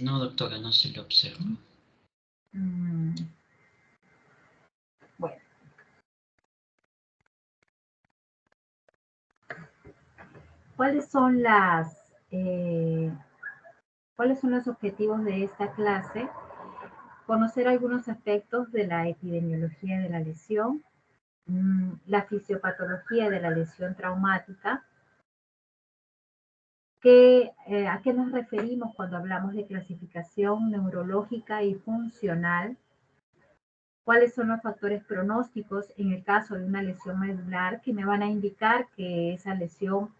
No, doctora, no se lo observa. Bueno. ¿Cuáles son los objetivos de esta clase? Conocer algunos aspectos de la epidemiología de la lesión, la fisiopatología de la lesión traumática, ¿a qué nos referimos cuando hablamos de clasificación neurológica y funcional? ¿Cuáles son los factores pronósticos en el caso de una lesión medular que me van a indicar que esa lesión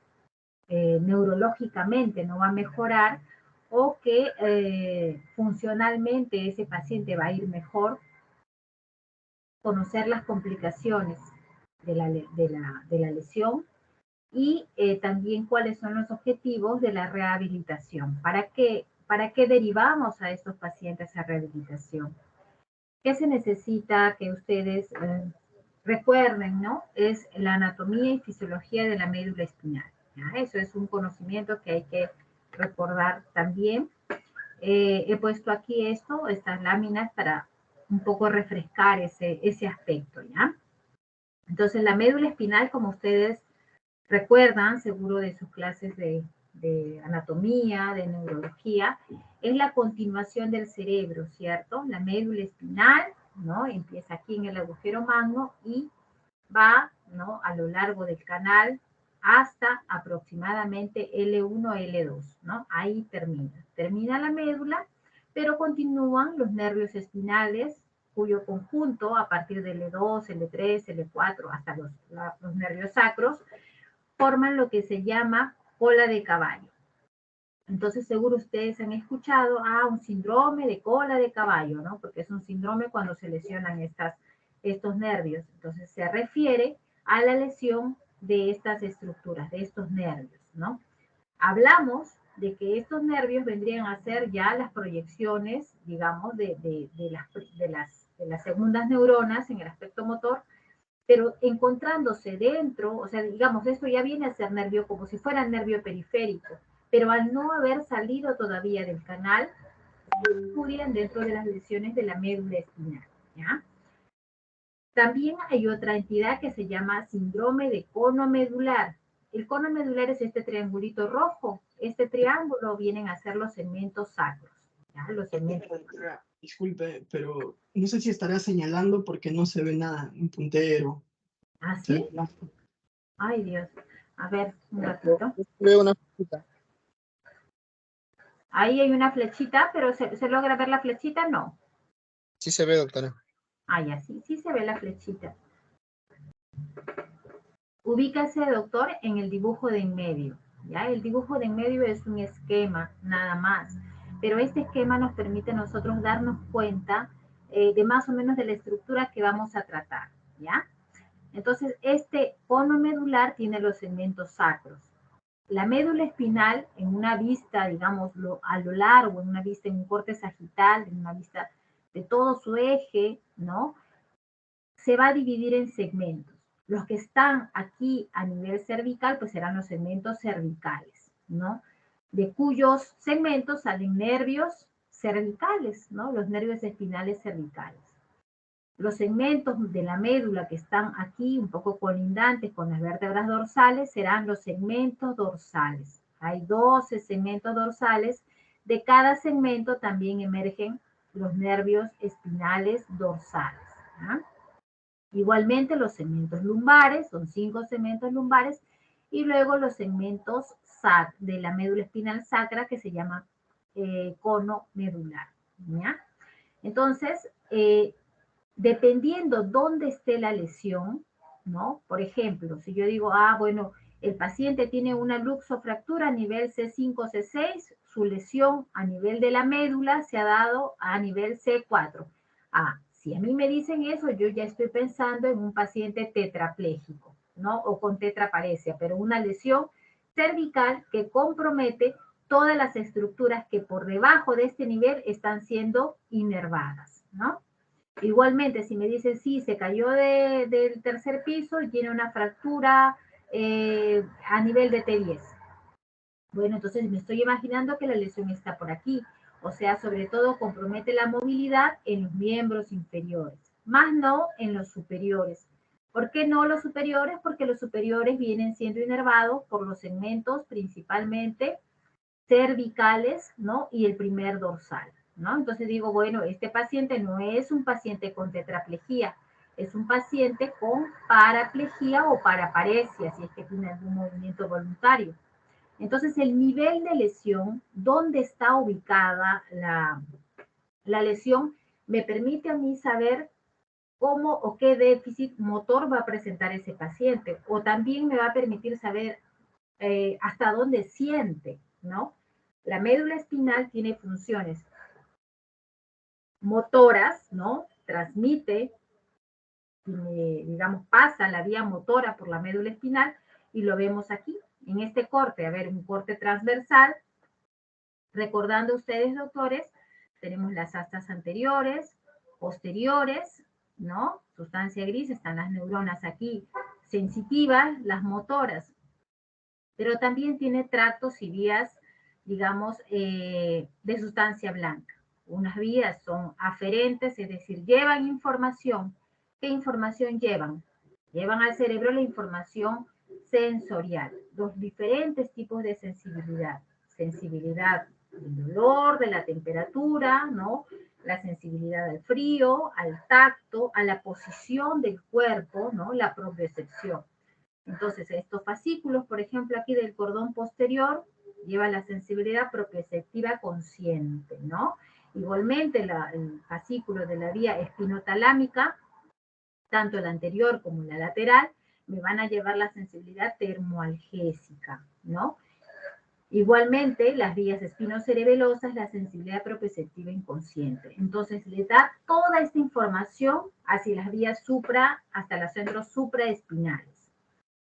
neurológicamente no va a mejorar o que funcionalmente ese paciente va a ir mejor? Conocer las complicaciones de la lesión y también cuáles son los objetivos de la rehabilitación. ¿Para qué derivamos a estos pacientes a rehabilitación? ¿Qué se necesita que ustedes recuerden, ¿no? Es la anatomía y fisiología de la médula espinal. ¿Ya? Eso es un conocimiento que hay que recordar también. He puesto aquí estas láminas para un poco refrescar ese aspecto, ¿ya? Entonces, la médula espinal, como ustedes recuerdan, seguro de sus clases de anatomía, de neurología, es la continuación del cerebro, ¿cierto? La médula espinal, ¿no? Empieza aquí en el agujero magno y va, ¿no? A lo largo del canal hasta aproximadamente L1, L2, ¿no? Ahí termina la médula, pero continúan los nervios espinales, cuyo conjunto, a partir del L2, L3, L4, hasta los nervios sacros, forman lo que se llama cola de caballo. Entonces, seguro ustedes han escuchado un síndrome de cola de caballo, ¿no? Porque es un síndrome cuando se lesionan estos nervios. Entonces, se refiere a la lesión de estas estructuras, de estos nervios, ¿no? Hablamos de que estos nervios vendrían a ser ya las proyecciones, digamos, de las segundas neuronas en el aspecto motor, pero encontrándose dentro, o sea, digamos, esto ya viene a ser nervio como si fuera nervio periférico, pero al no haber salido todavía del canal, estudian dentro de las lesiones de la médula espinal, ¿ya? También hay otra entidad que se llama síndrome de cono medular. El cono medular es este triangulito rojo. Este triángulo vienen a ser los segmentos sacros, ¿ya? Los segmentos. Disculpe, pero no sé si estará señalando porque no se ve nada, un puntero. ¿Ah, sí? Ay, Dios. A ver, un ratito. Veo una flechita. Ahí hay una flechita, pero ¿se logra ver la flechita? No. Sí se ve, doctora. Ah, ya, sí se ve la flechita. Ubícase, doctor, en el dibujo de en medio. ¿Ya? El dibujo de en medio es un esquema, nada más. Pero este esquema nos permite a nosotros darnos cuenta de más o menos de la estructura que vamos a tratar. ¿Ya? Entonces, este cono medular tiene los segmentos sacros. La médula espinal, en una vista, digamos, a lo largo, en una vista en un corte sagital, en una vista de todo su eje, ¿no? Se va a dividir en segmentos. Los que están aquí a nivel cervical, pues serán los segmentos cervicales, ¿no? De cuyos segmentos salen nervios cervicales, ¿no? Los nervios espinales cervicales. Los segmentos de la médula que están aquí, un poco colindantes con las vértebras dorsales, serán los segmentos dorsales. Hay 12 segmentos dorsales. De cada segmento también emergen los nervios espinales dorsales. ¿Ah? Igualmente los segmentos lumbares, son 5 segmentos lumbares, y luego los segmentos de la médula espinal sacra que se llama cono medular. ¿Ya? Entonces, dependiendo dónde esté la lesión, ¿no? Por ejemplo, si yo digo, bueno, el paciente tiene una luxofractura a nivel C5, C6, su lesión a nivel de la médula se ha dado a nivel C4. Si a mí me dicen eso, yo ya estoy pensando en un paciente tetrapléjico, ¿no? O con tetraparesia, pero una lesión cervical que compromete todas las estructuras que por debajo de este nivel están siendo inervadas, ¿no? Igualmente, si me dicen, sí, se cayó del tercer piso y tiene una fractura a nivel de T10. Bueno, entonces me estoy imaginando que la lesión está por aquí. O sea, sobre todo compromete la movilidad en los miembros inferiores, más no en los superiores. ¿Por qué no los superiores? Porque los superiores vienen siendo inervados por los segmentos principalmente cervicales, ¿no? Y el primer dorsal, ¿no? Entonces digo, bueno, este paciente no es un paciente con tetraplegia, es un paciente con paraplegia o paraparesia, si es que tiene algún movimiento voluntario. Entonces, el nivel de lesión, dónde está ubicada la lesión, me permite a mí saber cómo o qué déficit motor va a presentar ese paciente, o también me va a permitir saber hasta dónde siente, ¿no? La médula espinal tiene funciones motoras, ¿no? Transmite, digamos, pasa la vía motora por la médula espinal y lo vemos aquí, en este corte. A ver, un corte transversal. Recordando ustedes, doctores, tenemos las astas anteriores, posteriores, ¿no? Sustancia gris, están las neuronas aquí sensitivas, las motoras. Pero también tiene tractos y vías, digamos, de sustancia blanca. Unas vías son aferentes, es decir, llevan información. ¿Qué información llevan? Llevan al cerebro la información sensorial, los diferentes tipos de sensibilidad. Sensibilidad del dolor, de la temperatura, ¿no? La sensibilidad al frío, al tacto, a la posición del cuerpo, ¿no? La propiocepción. Entonces, estos fascículos, por ejemplo, aquí del cordón posterior, lleva la sensibilidad propioceptiva consciente, ¿no? Igualmente, el fascículo de la vía espinotalámica, tanto la anterior como la lateral, me van a llevar la sensibilidad termoalgésica, ¿no? Igualmente, las vías espinocerebelosas, la sensibilidad propioceptiva inconsciente. Entonces, le da toda esta información hacia las vías hasta los centros supraespinales.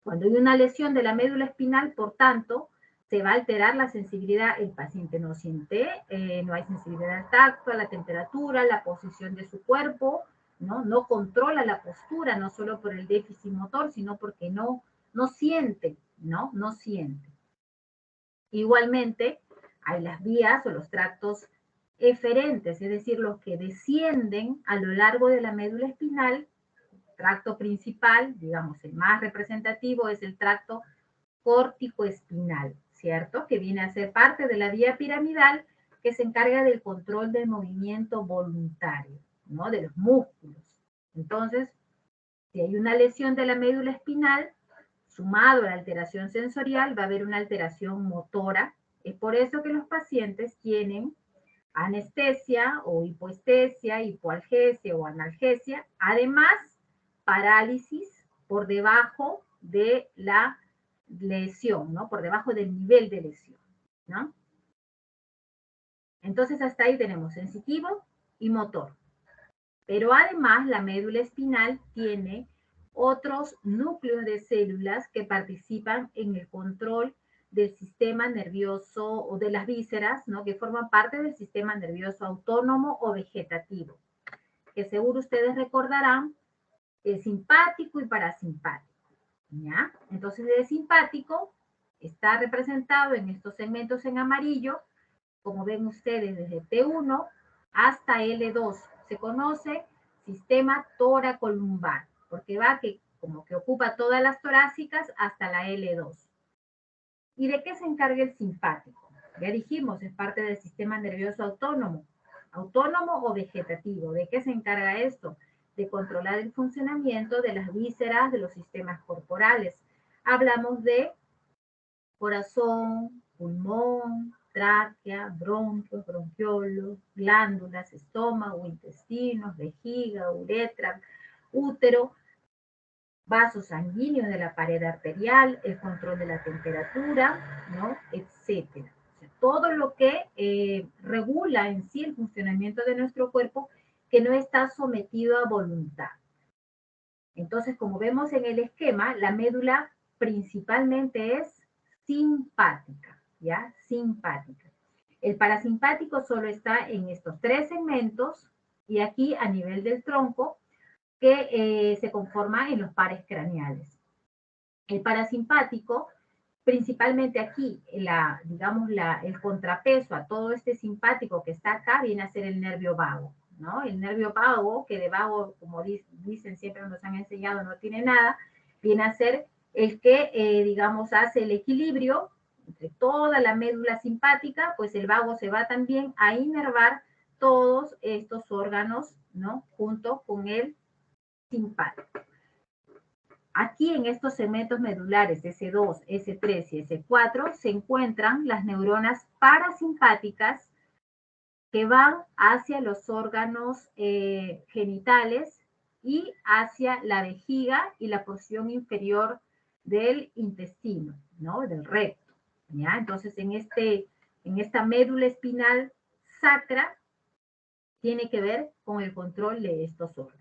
Cuando hay una lesión de la médula espinal, por tanto, se va a alterar la sensibilidad. El paciente no siente, no hay sensibilidad al tacto, a la temperatura, la posición de su cuerpo, ¿no? No controla la postura, no solo por el déficit motor, sino porque no siente, ¿no? No siente. Igualmente, hay las vías o los tractos eferentes, es decir, los que descienden a lo largo de la médula espinal. Tracto principal, digamos, el más representativo es el tracto córtico-espinal, ¿cierto? Que viene a ser parte de la vía piramidal que se encarga del control del movimiento voluntario, ¿no? De los músculos. Entonces, si hay una lesión de la médula espinal, sumado a la alteración sensorial, va a haber una alteración motora. Es por eso que los pacientes tienen anestesia o hipoestesia, hipoalgesia o analgesia, además parálisis por debajo de la lesión, ¿no? Por debajo del nivel de lesión, ¿no? Entonces hasta ahí tenemos sensitivo y motor. Pero además la médula espinal tiene otros núcleos de células que participan en el control del sistema nervioso o de las vísceras, ¿no? Que forman parte del sistema nervioso autónomo o vegetativo, que seguro ustedes recordarán el simpático y parasimpático, ¿ya? Entonces el simpático está representado en estos segmentos en amarillo, como ven ustedes desde T1 hasta L2. Se conoce sistema toracolumbar, porque va como que ocupa todas las torácicas hasta la L2. ¿Y de qué se encarga el simpático? Ya dijimos, es parte del sistema nervioso autónomo o vegetativo. ¿De qué se encarga esto? De controlar el funcionamiento de las vísceras de los sistemas corporales. Hablamos de corazón, pulmón, tráquea, bronquios, bronquiolos, glándulas, estómago, intestinos, vejiga, uretra, útero, vasos sanguíneos de la pared arterial, el control de la temperatura, ¿no? Etcétera. O sea, todo lo que regula en sí el funcionamiento de nuestro cuerpo que no está sometido a voluntad. Entonces, como vemos en el esquema, la médula principalmente es simpática, ¿ya? Simpática. El parasimpático solo está en estos tres segmentos y aquí a nivel del tronco que se conforma en los pares craneales. El parasimpático principalmente aquí, digamos, el contrapeso a todo este simpático que está acá viene a ser el nervio vago, ¿no? El nervio vago, que de vago, como dicen siempre nos han enseñado, no tiene nada, viene a ser el que, digamos, hace el equilibrio entre toda la médula simpática, pues el vago se va también a inervar todos estos órganos, ¿no? Junto con el simpático. Aquí en estos segmentos medulares S2, S3 y S4 se encuentran las neuronas parasimpáticas que van hacia los órganos genitales y hacia la vejiga y la porción inferior del intestino, ¿no? Del recto, ¿ya? Entonces en esta médula espinal sacra tiene que ver con el control de estos órganos.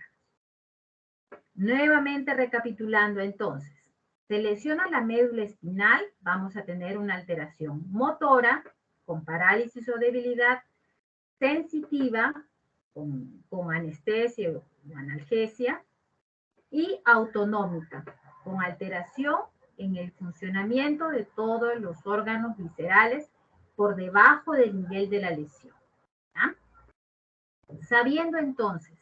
Nuevamente recapitulando entonces, se lesiona la médula espinal, vamos a tener una alteración motora con parálisis o debilidad, sensitiva con anestesia o analgesia y autonómica con alteración en el funcionamiento de todos los órganos viscerales por debajo del nivel de la lesión. ¿Ya? Sabiendo entonces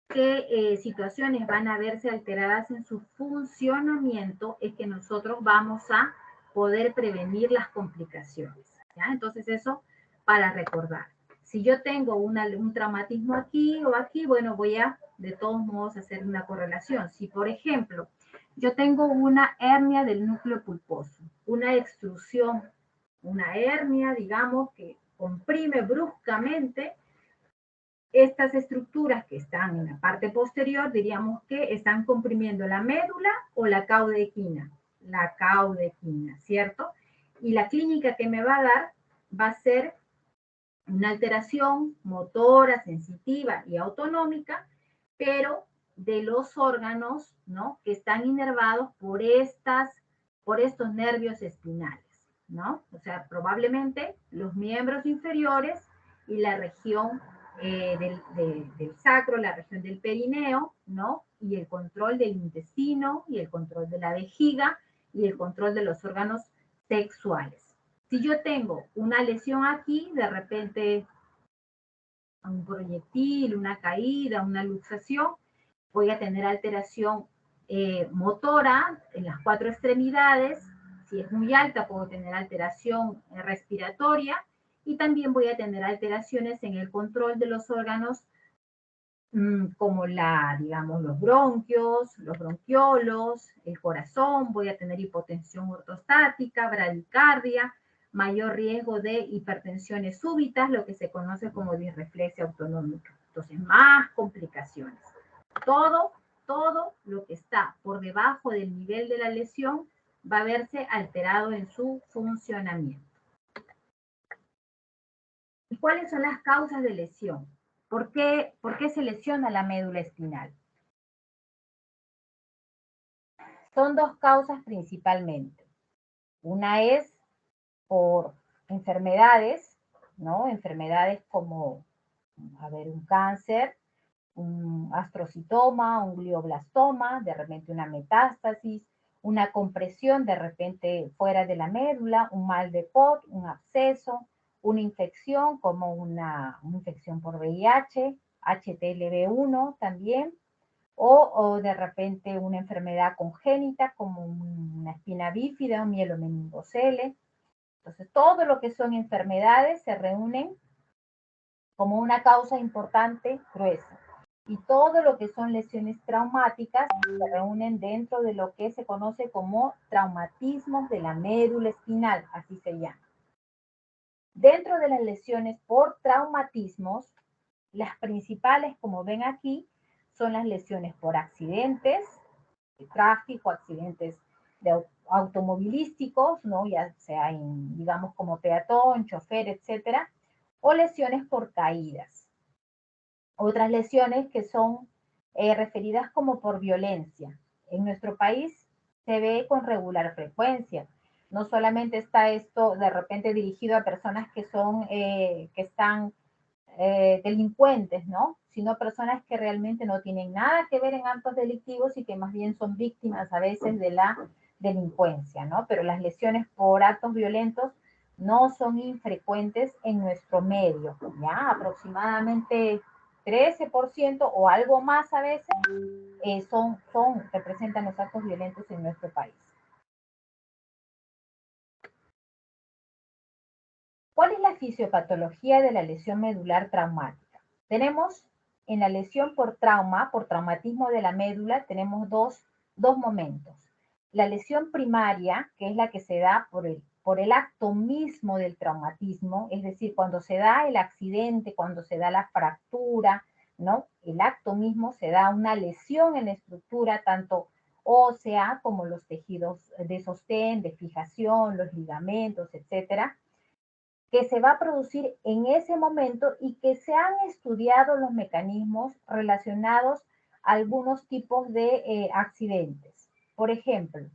qué situaciones van a verse alteradas en su funcionamiento, es que nosotros vamos a poder prevenir las complicaciones. ¿Ya? Entonces eso para recordar. Si yo tengo un traumatismo aquí o aquí, bueno, voy a de todos modos hacer una correlación. Si, por ejemplo, yo tengo una hernia del núcleo pulposo, una extrusión, una hernia, digamos, que comprime bruscamente estas estructuras que están en la parte posterior, diríamos que están comprimiendo la médula o la caudequina. La caudequina, ¿cierto? Y la clínica que me va a dar va a ser una alteración motora, sensitiva y autonómica, pero de los órganos, ¿no? Que están inervados por estos nervios espinales, ¿no? O sea, probablemente los miembros inferiores y la región del sacro, la región del perineo, ¿no? Y el control del intestino, y el control de la vejiga, y el control de los órganos sexuales. Si yo tengo una lesión aquí, de repente un proyectil, una caída, una luxación, voy a tener alteración motora en las 4 extremidades. Si es muy alta, puedo tener alteración respiratoria y también voy a tener alteraciones en el control de los órganos como digamos, los bronquios, los bronquiolos, el corazón, voy a tener hipotensión ortostática, bradicardia, mayor riesgo de hipertensiones súbitas, lo que se conoce como disreflexia autonómica. Entonces, más complicaciones. Todo lo que está por debajo del nivel de la lesión va a verse alterado en su funcionamiento. ¿Y cuáles son las causas de lesión? ¿Por qué se lesiona la médula espinal? Son 2 causas principalmente. Una es por enfermedades, ¿no? Enfermedades como, un cáncer, un astrocitoma, un glioblastoma, de repente una metástasis, una compresión de repente fuera de la médula, un mal de Pot, un absceso, una infección como una infección por VIH, HTLV1 también, o de repente una enfermedad congénita como una espina bífida, un mielomeningocele. Entonces, todo lo que son enfermedades se reúnen como una causa importante gruesa. Y todo lo que son lesiones traumáticas se reúnen dentro de lo que se conoce como traumatismos de la médula espinal, así se llama. Dentro de las lesiones por traumatismos, las principales, como ven aquí, son las lesiones por accidentes de tráfico, accidentes automovilísticos, ¿no? Ya sea digamos como peatón, chofer, etcétera, o lesiones por caídas. Otras lesiones que son referidas como por violencia. En nuestro país se ve con regular frecuencia. No solamente está esto de repente dirigido a personas que están delincuentes, ¿no? Sino personas que realmente no tienen nada que ver en actos delictivos y que más bien son víctimas a veces de la delincuencia, ¿no? Pero las lesiones por actos violentos no son infrecuentes en nuestro medio, ¿ya? Aproximadamente 13% o algo más a veces representan los actos violentos en nuestro país. ¿Cuál es la fisiopatología de la lesión medular traumática? Tenemos en la lesión por trauma, por traumatismo de la médula, tenemos dos momentos. La lesión primaria, que es la que se da por el acto mismo del traumatismo, es decir, cuando se da el accidente, cuando se da la fractura, ¿no? El acto mismo se da una lesión en la estructura, tanto ósea como los tejidos de sostén, de fijación, los ligamentos, etcétera, que se va a producir en ese momento y que se han estudiado los mecanismos relacionados a algunos tipos de accidentes. Por ejemplo,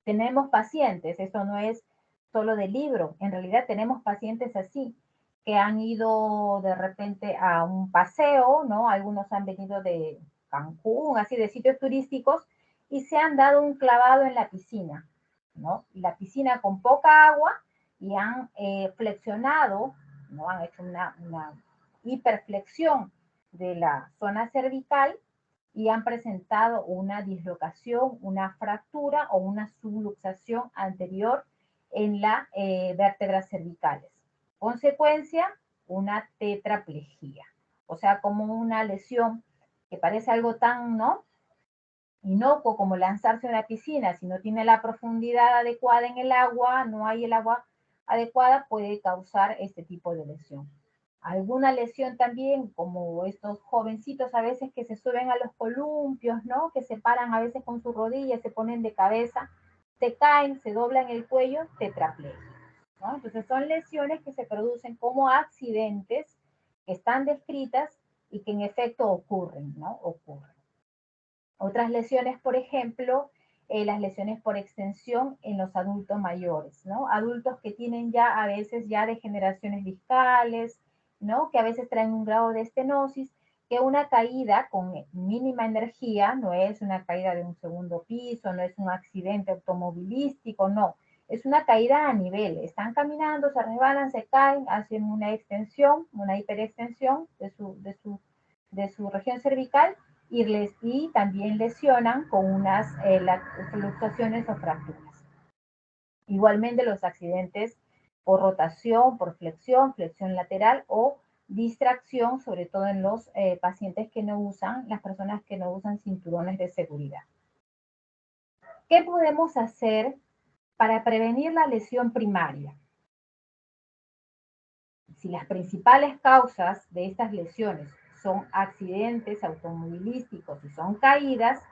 tenemos pacientes, esto no es solo del libro, en realidad tenemos pacientes así, que han ido de repente a un paseo, ¿no? Algunos han venido de Cancún, así de sitios turísticos, y se han dado un clavado en la piscina, ¿no? La piscina con poca agua, y han flexionado, ¿no? Han hecho una hiperflexión de la zona cervical y han presentado una dislocación, una fractura o una subluxación anterior en las vértebras cervicales. Consecuencia, una tetraplegia. O sea, como una lesión que parece algo tan, ¿no?, inocuo como lanzarse a una piscina. Si no tiene la profundidad adecuada en el agua, no hay el agua adecuada, puede causar este tipo de lesión. Alguna lesión también, como estos jovencitos a veces que se suben a los columpios, ¿no? Que se paran a veces con sus rodillas, se ponen de cabeza, se caen, se doblan el cuello, tetraplegia, ¿no? Entonces son lesiones que se producen como accidentes que están descritas y que en efecto ocurren, ¿no? Ocurren. Otras lesiones, por ejemplo, las lesiones por extensión en los adultos mayores, ¿no? Adultos que tienen ya a veces ya degeneraciones discales, ¿no? Que a veces traen un grado de estenosis, que una caída con mínima energía, no es una caída de un segundo piso, no es un accidente automovilístico, no, es una caída a nivel, están caminando, se resbalan, se caen, hacen una extensión, una hiperextensión de su región cervical, y también lesionan con unas fluctuaciones o fracturas. Igualmente los accidentes por rotación, por flexión, flexión lateral o distracción, sobre todo en los pacientes que no usan, las personas que no usan cinturones de seguridad. ¿Qué podemos hacer para prevenir la lesión primaria? Si las principales causas de estas lesiones son accidentes automovilísticos y son caídas,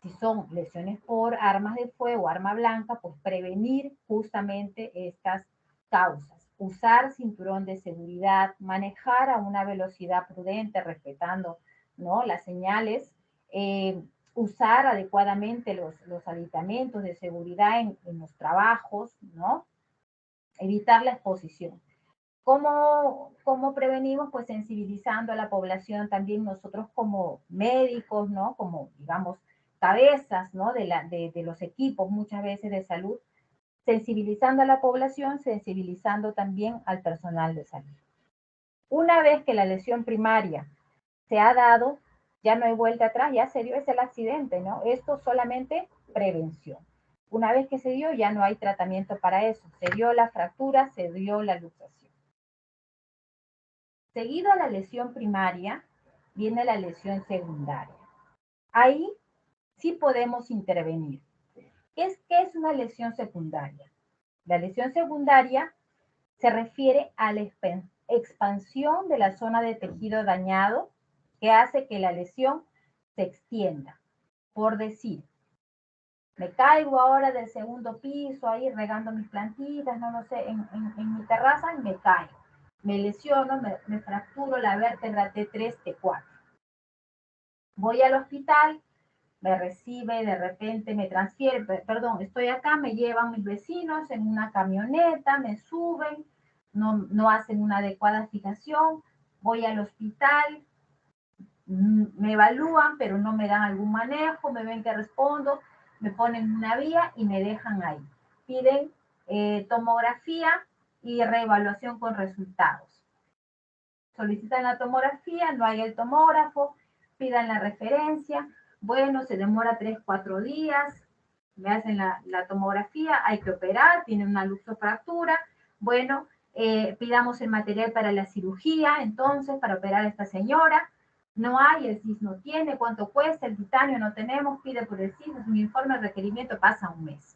si son lesiones por armas de fuego, arma blanca, pues prevenir justamente estas causas. Usar cinturón de seguridad, manejar a una velocidad prudente, respetando, ¿no?, las señales, usar adecuadamente los aditamentos de seguridad en los trabajos, ¿no? Evitar la exposición. ¿Cómo prevenimos? Pues sensibilizando a la población también nosotros como médicos, ¿no? Como, digamos, cabezas, ¿no?, de los equipos muchas veces de salud, sensibilizando a la población, sensibilizando también al personal de salud. Una vez que la lesión primaria se ha dado, ya no hay vuelta atrás, ya se dio, es el accidente, ¿no? Esto solamente prevención. Una vez que se dio, ya no hay tratamiento para eso. Se dio la fractura, se dio la luxación. Seguido a la lesión primaria, viene la lesión secundaria. Ahí sí podemos intervenir. ¿Qué es una lesión secundaria? La lesión secundaria se refiere a la expansión de la zona de tejido dañado que hace que la lesión se extienda. Por decir, me caigo ahora del segundo piso, ahí regando mis plantitas, no lo sé, en mi terraza, y me caigo. Me lesiono, me fracturo la vértebra T3, T4. Voy al hospital, me recibe, de repente me transfiere, perdón, estoy acá, me llevan mis vecinos en una camioneta, me suben, no hacen una adecuada fijación, voy al hospital, me evalúan, pero no me dan algún manejo, me ven que respondo, me ponen una vía y me dejan ahí. Piden tomografía y reevaluación con resultados. Solicitan la tomografía, no hay el tomógrafo, pidan la referencia, bueno, se demora 3, 4 días, me hacen la tomografía, hay que operar, tiene una luxofractura, bueno, pidamos el material para la cirugía, entonces, para operar a esta señora, no hay, el CIS no tiene, cuánto cuesta, el titanio no tenemos, pide por el CIS, es un informe de requerimiento, pasa un mes.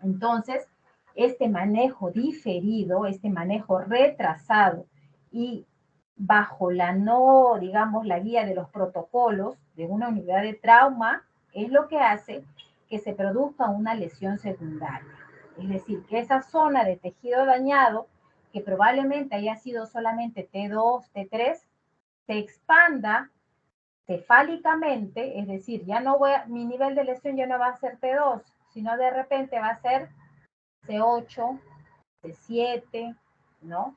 Entonces, este manejo diferido, este manejo retrasado y bajo la no, digamos, la guía de los protocolos de una unidad de trauma, es lo que hace que se produzca una lesión secundaria. Es decir, que esa zona de tejido dañado, que probablemente haya sido solamente T2, T3, se expanda cefálicamente, es decir, ya no mi nivel de lesión ya no va a ser T2, sino de repente va a ser C8, C7, ¿no?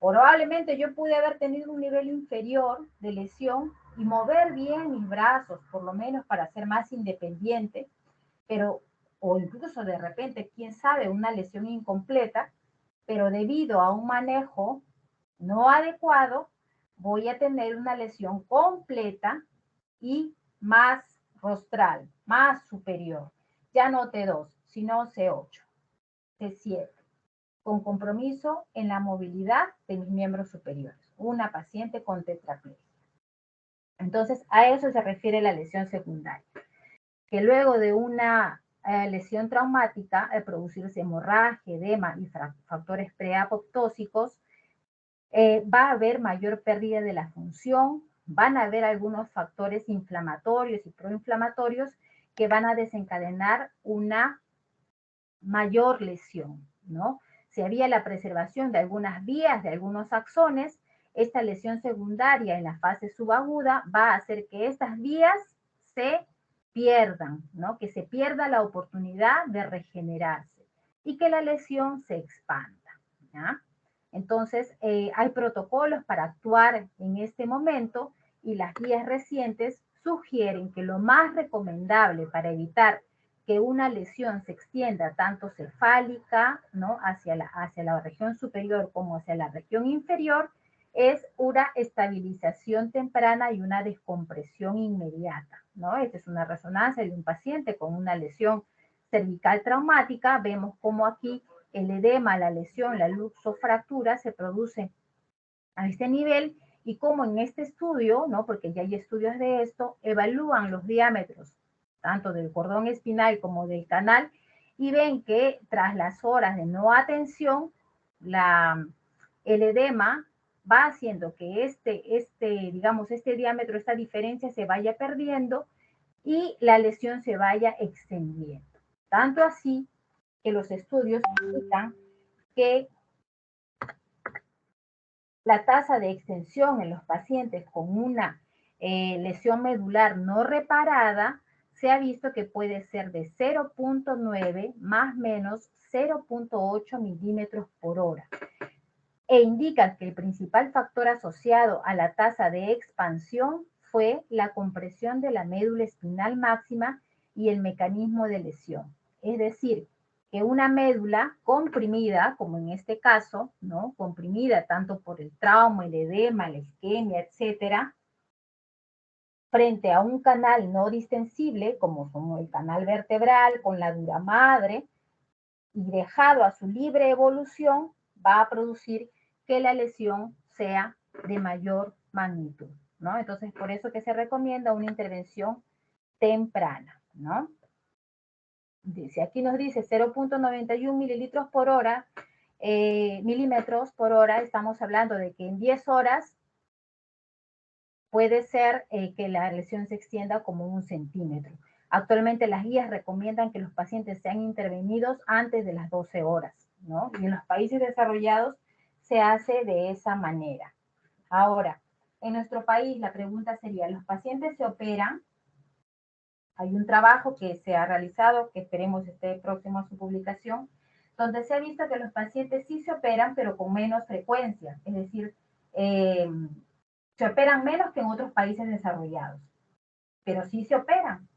Probablemente yo pude haber tenido un nivel inferior de lesión y mover bien mis brazos, por lo menos para ser más independiente, pero, o incluso de repente, quién sabe, una lesión incompleta, pero debido a un manejo no adecuado, voy a tener una lesión completa y más rostral, más superior. Ya no T2, sino C8, C7, con compromiso en la movilidad de mis miembros superiores. Una paciente con tetraplegia. Entonces, a eso se refiere la lesión secundaria. Que luego de una lesión traumática, al producirse hemorragia, edema y factores preapoptósicos, va a haber mayor pérdida de la función, van a haber algunos factores inflamatorios y proinflamatorios que van a desencadenar una mayor lesión, ¿no? Si había la preservación de algunas vías, de algunos axones, esta lesión secundaria en la fase subaguda va a hacer que estas vías se pierdan, ¿no? Que se pierda la oportunidad de regenerarse y que la lesión se expanda, ¿ya? Entonces, hay protocolos para actuar en este momento y las guías recientes sugieren que lo más recomendable para evitar que una lesión se extienda tanto cefálica, ¿no? hacia la región superior como hacia la región inferior, es una estabilización temprana y una descompresión inmediata, ¿no? Esta es una resonancia de un paciente con una lesión cervical traumática. Vemos cómo aquí el edema, la lesión, la luxofractura se produce a este nivel y cómo en este estudio, ¿no? Porque ya hay estudios de esto, evalúan los diámetros tanto del cordón espinal como del canal y ven que tras las horas de no atención, el edema va haciendo que este diámetro, esta diferencia se vaya perdiendo y la lesión se vaya extendiendo. Tanto así que los estudios indican que la tasa de extensión en los pacientes con una lesión medular no reparada se ha visto que puede ser de 0.9 más menos 0.8 milímetros por hora. E indica que el principal factor asociado a la tasa de expansión fue la compresión de la médula espinal máxima y el mecanismo de lesión. Es decir, que una médula comprimida, como en este caso, ¿no? Comprimida tanto por el trauma, el edema, la isquemia, etcétera, frente a un canal no distensible, como el canal vertebral con la dura madre, y dejado a su libre evolución, va a producir que la lesión sea de mayor magnitud, ¿no? Entonces, por eso que se recomienda una intervención temprana, ¿no? Dice, aquí nos dice 0.91 mililitros por hora, milímetros por hora, estamos hablando de que en 10 horas puede ser que la lesión se extienda como 1 centímetro. Actualmente las guías recomiendan que los pacientes sean intervenidos antes de las 12 horas, ¿no? Y en los países desarrollados se hace de esa manera. Ahora, en nuestro país la pregunta sería, ¿los pacientes se operan? Hay un trabajo que se ha realizado, que esperemos esté próximo a su publicación, donde se ha visto que los pacientes sí se operan, pero con menos frecuencia. Es decir, se operan menos que en otros países desarrollados, pero sí se operan.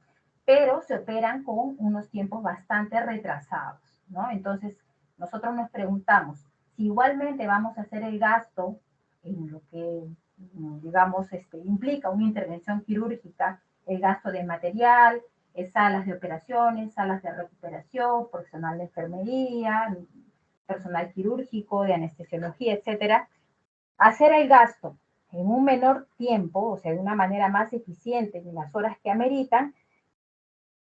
pero se operan con unos tiempos bastante retrasados, ¿no? Entonces, nosotros nos preguntamos, si igualmente vamos a hacer el gasto en lo que, digamos, implica una intervención quirúrgica, el gasto de material, salas de operaciones, salas de recuperación, personal de enfermería, personal quirúrgico, de anestesiología, etcétera, hacer el gasto en un menor tiempo, o sea, de una manera más eficiente en las horas que ameritan,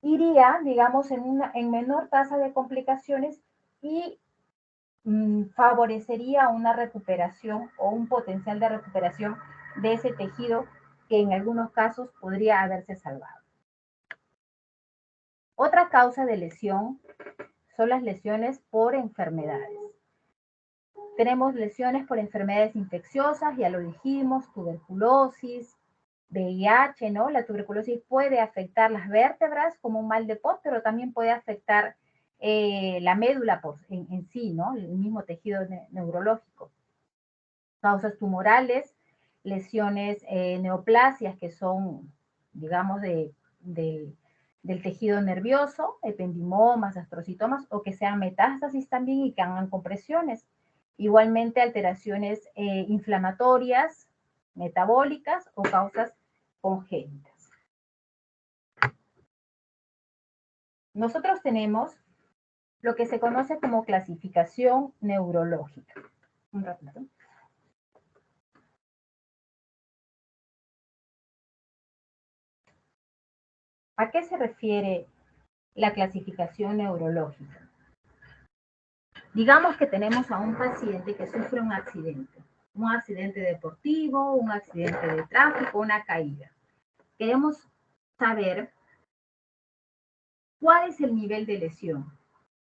iría, digamos, en menor tasa de complicaciones y favorecería una recuperación o un potencial de recuperación de ese tejido que en algunos casos podría haberse salvado. Otra causa de lesión son las lesiones por enfermedades. Tenemos lesiones por enfermedades infecciosas, ya lo dijimos, tuberculosis, VIH, ¿no? La tuberculosis puede afectar las vértebras como un mal de Pot, pero también puede afectar la médula en sí, ¿no? El mismo tejido neurológico. Causas tumorales, lesiones neoplasias que son, digamos, del tejido nervioso, ependimomas, astrocitomas, o que sean metástasis también y que hagan compresiones. Igualmente alteraciones inflamatorias, metabólicas o causas congénitas. Nosotros tenemos lo que se conoce como clasificación neurológica. Un ratito. ¿A qué se refiere la clasificación neurológica? Digamos que tenemos a un paciente que sufre un accidente deportivo, un accidente de tráfico, una caída. Queremos saber cuál es el nivel de lesión,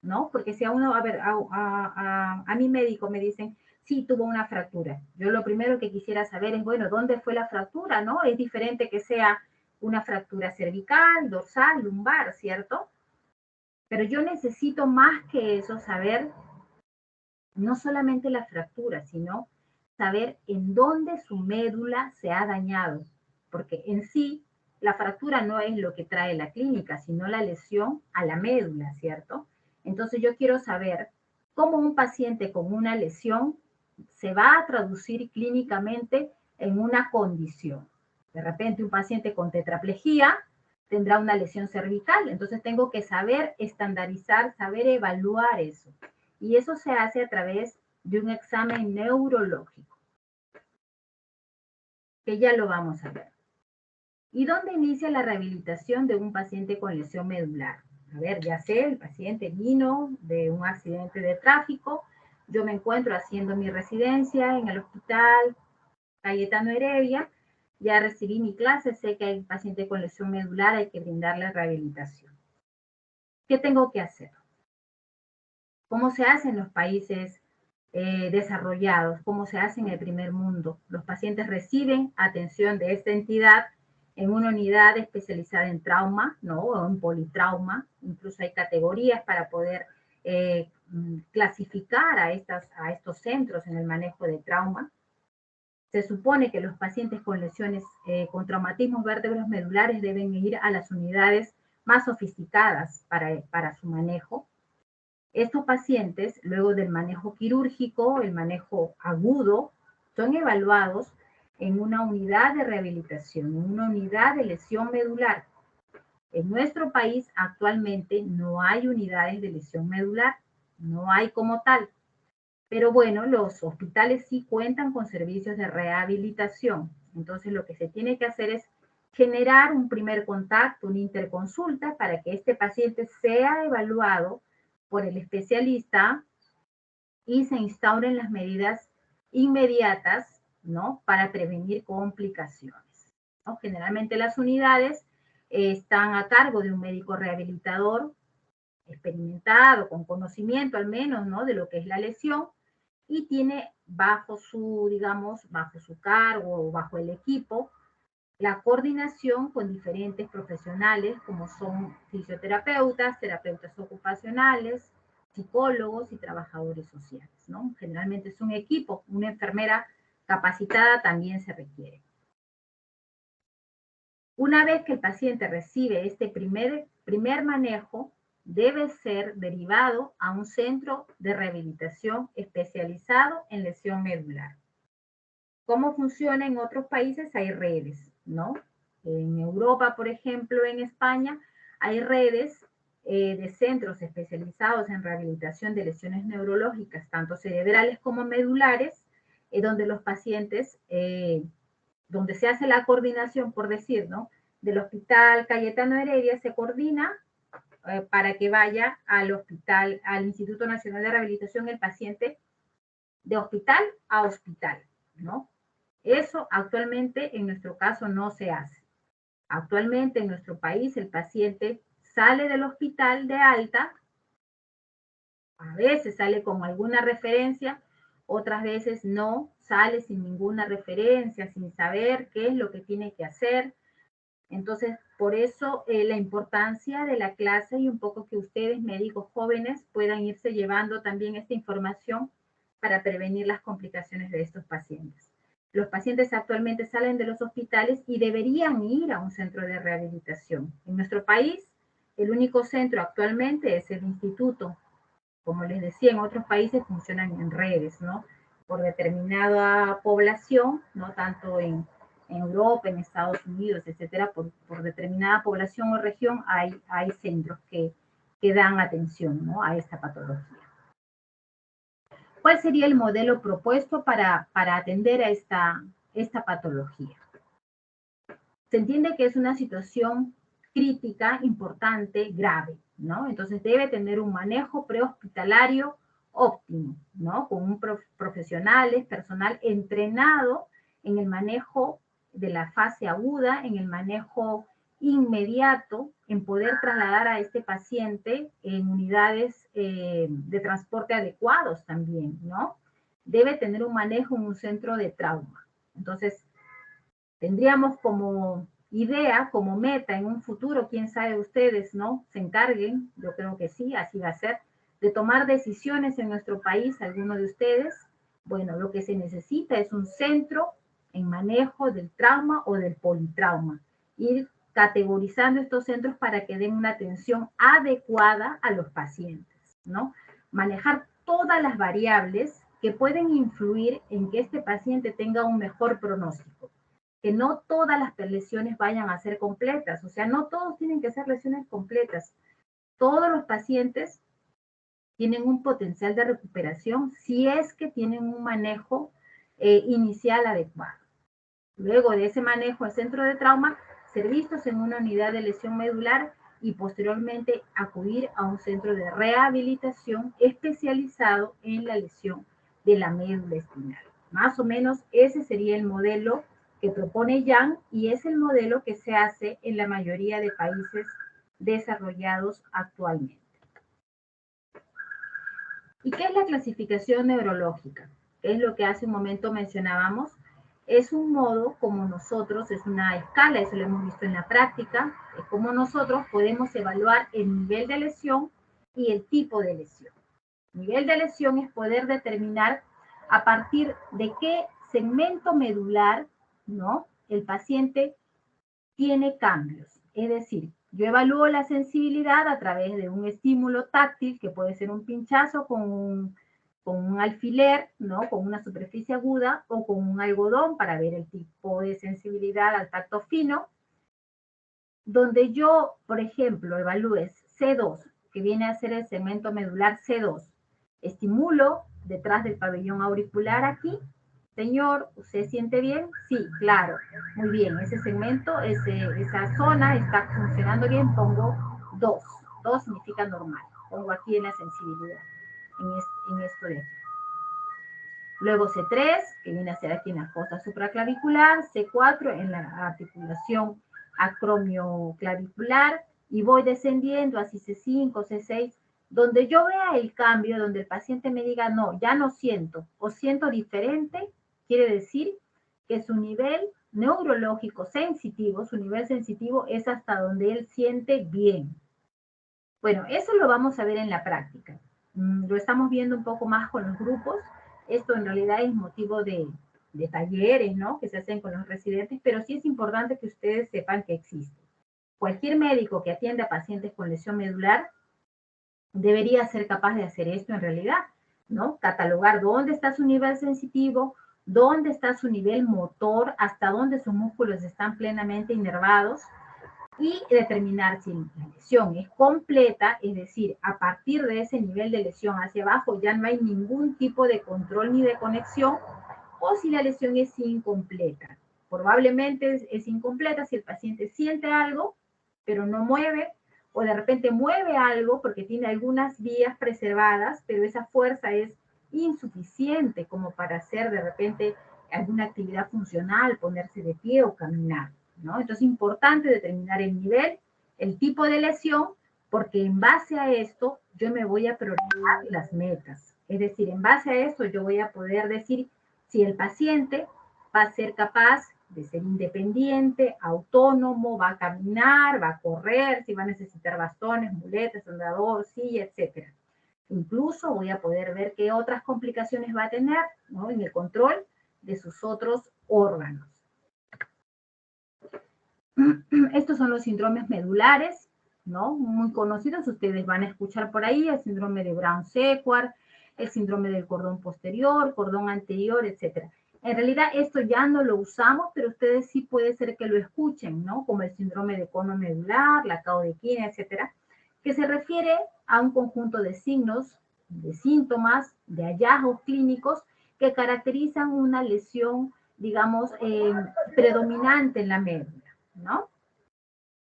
¿no? Porque si a uno, a ver, a mi médico me dicen, sí, tuvo una fractura. Yo lo primero que quisiera saber es, bueno, ¿dónde fue la fractura, no? Es diferente que sea una fractura cervical, dorsal, lumbar, ¿cierto? Pero yo necesito más que eso saber no solamente la fractura, sino saber en dónde su médula se ha dañado, porque en sí la fractura no es lo que trae la clínica, sino la lesión a la médula, ¿cierto? Entonces yo quiero saber cómo un paciente con una lesión se va a traducir clínicamente en una condición. De repente un paciente con tetraplegia tendrá una lesión cervical, entonces tengo que saber estandarizar, saber evaluar eso. Y eso se hace a través de un examen neurológico, que ya lo vamos a ver. ¿Y dónde inicia la rehabilitación de un paciente con lesión medular? A ver, ya sé, el paciente vino de un accidente de tráfico, yo me encuentro haciendo mi residencia en el hospital Cayetano Heredia, ya recibí mi clase, sé que hay un paciente con lesión medular, hay que brindarle rehabilitación. ¿Qué tengo que hacer? ¿Cómo se hace en los países desarrollados? ¿Cómo se hace en el primer mundo? Los pacientes reciben atención de esta entidad en una unidad especializada en trauma, ¿no? O en politrauma. Incluso hay categorías para poder clasificar a estos centros en el manejo de trauma. Se supone que los pacientes con lesiones, con traumatismos vértebros medulares deben ir a las unidades más sofisticadas para su manejo. Estos pacientes, luego del manejo quirúrgico, el manejo agudo, son evaluados en una unidad de rehabilitación, en una unidad de lesión medular. En nuestro país actualmente no hay unidades de lesión medular, no hay como tal. Pero bueno, los hospitales sí cuentan con servicios de rehabilitación. Entonces lo que se tiene que hacer es generar un primer contacto, una interconsulta para que este paciente sea evaluado por el especialista y se instauren las medidas inmediatas, ¿no? Para prevenir complicaciones, ¿no? Generalmente las unidades están a cargo de un médico rehabilitador experimentado, con conocimiento al menos, ¿no? De lo que es la lesión, y tiene bajo su, digamos, bajo su cargo o bajo el equipo, la coordinación con diferentes profesionales como son fisioterapeutas, terapeutas ocupacionales, psicólogos y trabajadores sociales, ¿no? Generalmente es un equipo, una enfermera capacitada también se requiere. Una vez que el paciente recibe este primer manejo, debe ser derivado a un centro de rehabilitación especializado en lesión medular. ¿Cómo funciona en otros países? Hay redes, ¿no? En Europa, por ejemplo, en España, hay redes de centros especializados en rehabilitación de lesiones neurológicas, tanto cerebrales como medulares, donde los pacientes, donde se hace la coordinación, por decir, ¿no? Del Hospital Cayetano Heredia se coordina para que vaya al hospital, al Instituto Nacional de Rehabilitación, el paciente de hospital a hospital, ¿no? Eso actualmente en nuestro caso no se hace. Actualmente en nuestro país el paciente sale del hospital de alta, a veces sale con alguna referencia, otras veces no, sale sin ninguna referencia, sin saber qué es lo que tiene que hacer. Entonces, por eso la importancia de la clase y un poco que ustedes, médicos jóvenes, puedan irse llevando también esta información para prevenir las complicaciones de estos pacientes. Los pacientes actualmente salen de los hospitales y deberían ir a un centro de rehabilitación. En nuestro país, el único centro actualmente es el instituto. Como les decía, en otros países funcionan en redes, ¿no? Por determinada población, no tanto en Europa, en Estados Unidos, etcétera, por determinada población o región hay centros que dan atención, ¿no? A esta patología. ¿Cuál sería el modelo propuesto para atender a esta patología? Se entiende que es una situación crítica, importante, grave, ¿no? Entonces debe tener un manejo prehospitalario óptimo, ¿no? Con un profesional, personal entrenado en el manejo de la fase aguda, en el manejo inmediato, en poder trasladar a este paciente en unidades de transporte adecuados también, ¿no? Debe tener un manejo en un centro de trauma. Entonces, tendríamos como idea, como meta en un futuro, quién sabe ustedes, ¿no? Se encarguen, yo creo que sí, así va a ser, de tomar decisiones en nuestro país, algunos de ustedes. Bueno, lo que se necesita es un centro en manejo del trauma o del politrauma. Ir categorizando estos centros para que den una atención adecuada a los pacientes, ¿no? Manejar todas las variables que pueden influir en que este paciente tenga un mejor pronóstico. Que no todas las lesiones vayan a ser completas, o sea, no todos tienen que ser lesiones completas. Todos los pacientes tienen un potencial de recuperación si es que tienen un manejo inicial adecuado. Luego de ese manejo al centro de trauma, ser vistos en una unidad de lesión medular y posteriormente acudir a un centro de rehabilitación especializado en la lesión de la médula espinal. Más o menos ese sería el modelo que propone Yang y es el modelo que se hace en la mayoría de países desarrollados actualmente. ¿Y qué es la clasificación neurológica? ¿Qué es lo que hace un momento mencionábamos? Es un modo como nosotros, es una escala, eso lo hemos visto en la práctica, es como nosotros podemos evaluar el nivel de lesión y el tipo de lesión. Nivel de lesión es poder determinar a partir de qué segmento medular, ¿no? El paciente tiene cambios. Es decir, yo evalúo la sensibilidad a través de un estímulo táctil, que puede ser un pinchazo con un alfiler, ¿no? Con una superficie aguda o con un algodón para ver el tipo de sensibilidad al tacto fino. Donde yo, por ejemplo, evalúe C2, que viene a ser el segmento medular C2. Estimulo detrás del pabellón auricular aquí. Señor, ¿usted siente bien? Sí, claro. Muy bien, ese segmento, esa zona está funcionando bien. Pongo 2. 2 significa normal. Pongo aquí en la sensibilidad, en esto de aquí. Luego C3, que viene a ser aquí en la fosa supraclavicular. C4 en la articulación acromioclavicular. Y voy descendiendo así C5, C6. Donde yo vea el cambio, donde el paciente me diga, no, ya no siento, o siento diferente, quiere decir que su nivel neurológico sensitivo, su nivel sensitivo es hasta donde él siente bien. Bueno, eso lo vamos a ver en la práctica. Lo estamos viendo un poco más con los grupos. Esto en realidad es motivo de talleres, ¿no? Que se hacen con los residentes, pero sí es importante que ustedes sepan que existe. Cualquier médico que atienda a pacientes con lesión medular debería ser capaz de hacer esto en realidad, ¿no? Catalogar dónde está su nivel sensitivo, dónde está su nivel motor, hasta dónde sus músculos están plenamente inervados y determinar si la lesión es completa, es decir, a partir de ese nivel de lesión hacia abajo ya no hay ningún tipo de control ni de conexión, o si la lesión es incompleta. Probablemente es incompleta si el paciente siente algo, pero no mueve, o de repente mueve algo porque tiene algunas vías preservadas, pero esa fuerza es insuficiente como para hacer de repente alguna actividad funcional, ponerse de pie o caminar, ¿no? Entonces es importante determinar el nivel, el tipo de lesión, porque en base a esto yo me voy a programar las metas. Es decir, en base a esto yo voy a poder decir si el paciente va a ser capaz de ser independiente, autónomo, va a caminar, va a correr, si va a necesitar bastones, muletas, andador, silla, etc. Incluso voy a poder ver qué otras complicaciones va a tener, ¿no? En el control de sus otros órganos. Estos son los síndromes medulares, ¿no? Muy conocidos, ustedes van a escuchar por ahí el síndrome de Brown-Séquard, el síndrome del cordón posterior, cordón anterior, etc. En realidad esto ya no lo usamos, pero ustedes sí puede ser que lo escuchen, ¿no? Como el síndrome de cono medular, la caudequina, etc., que se refiere a un conjunto de signos, de síntomas, de hallazgos clínicos que caracterizan una lesión, digamos, predominante en la médula, ¿no?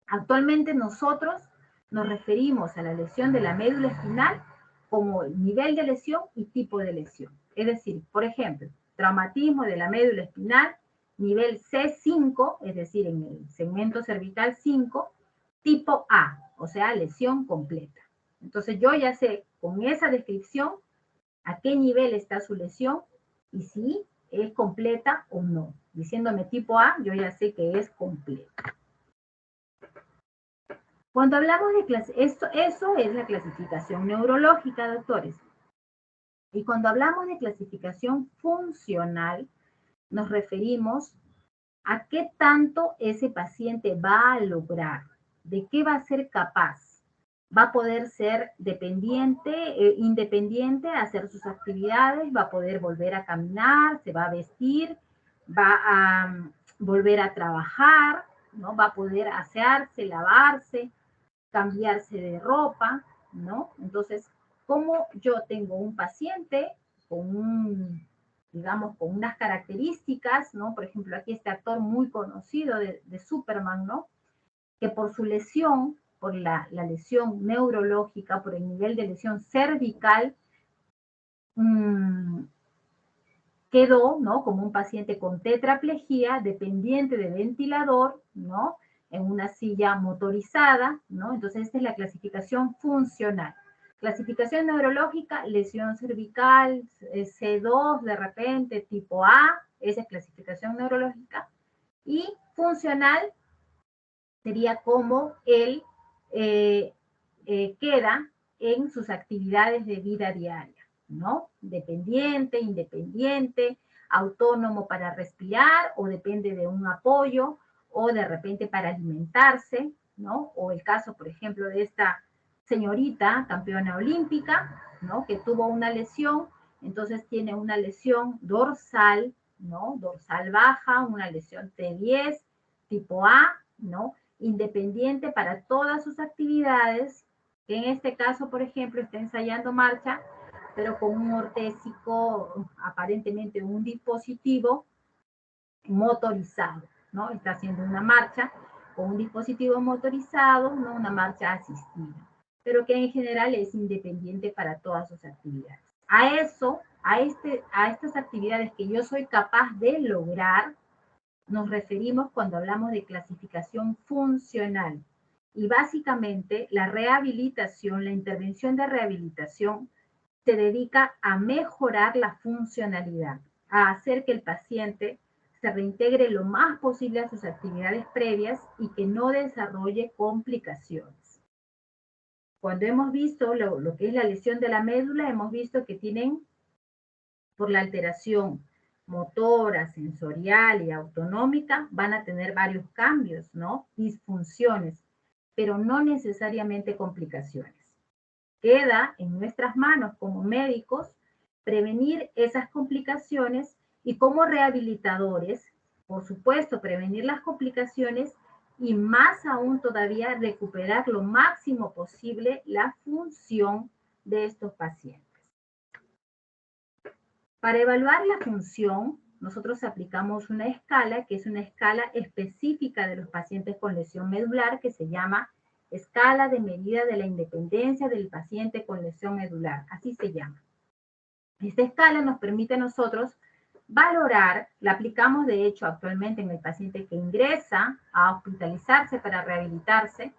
Actualmente nosotros nos referimos a la lesión de la médula espinal como nivel de lesión y tipo de lesión. Es decir, por ejemplo, traumatismo de la médula espinal, nivel C5, es decir, en el segmento cervical 5, tipo A, o sea, lesión completa. Entonces yo ya sé con esa descripción a qué nivel está su lesión y si es completa o no. Diciéndome tipo A, yo ya sé que es completa. Cuando hablamos de eso es la clasificación neurológica, doctores. Y cuando hablamos de clasificación funcional, nos referimos a qué tanto ese paciente va a lograr, de qué va a ser capaz. Va a poder ser independiente, hacer sus actividades, va a poder volver a caminar, se va a vestir, va a volver a trabajar, ¿no? Va a poder asearse, lavarse, cambiarse de ropa, ¿no? Entonces, como yo tengo un paciente con digamos, con unas características, ¿no? Por ejemplo, aquí este actor muy conocido de Superman, ¿no? Que por su lesión, por la lesión neurológica, por el nivel de lesión cervical, quedó, ¿no? Como un paciente con tetraplegia, dependiente de ventilador, ¿no? En una silla motorizada, ¿no? Entonces, esta es la clasificación funcional. Clasificación neurológica, lesión cervical, C2 de repente, tipo A, esa es clasificación neurológica. Y funcional sería como él queda en sus actividades de vida diaria, ¿no? Dependiente, independiente, autónomo para respirar o depende de un apoyo o de repente para alimentarse, ¿no? O el caso, por ejemplo, de esta señorita campeona olímpica, ¿no? Que tuvo una lesión, entonces tiene una lesión dorsal, ¿no? Dorsal baja, una lesión T10, tipo A, ¿no? Independiente para todas sus actividades, que en este caso, por ejemplo, está ensayando marcha, pero con un ortésico, aparentemente un dispositivo motorizado, ¿no? Está haciendo una marcha con un dispositivo motorizado, ¿no? Una marcha asistida, pero que en general es independiente para todas sus actividades. A estas actividades que yo soy capaz de lograr, nos referimos cuando hablamos de clasificación funcional. Y básicamente la rehabilitación, la intervención de rehabilitación, se dedica a mejorar la funcionalidad, a hacer que el paciente se reintegre lo más posible a sus actividades previas y que no desarrolle complicaciones. Cuando hemos visto lo que es la lesión de la médula, hemos visto que tienen, por la alteración motora, sensorial y autonómica, van a tener varios cambios, ¿no? Disfunciones, pero no necesariamente complicaciones. Queda en nuestras manos como médicos prevenir esas complicaciones y como rehabilitadores, por supuesto, prevenir las complicaciones y más aún todavía recuperar lo máximo posible la función de estos pacientes. Para evaluar la función, nosotros aplicamos una escala que es una escala específica de los pacientes con lesión medular que se llama escala de medida de la independencia del paciente con lesión medular, así se llama. Esta escala nos permite a nosotros valorar, la aplicamos de hecho actualmente en el paciente que ingresa a hospitalizarse para rehabilitarse,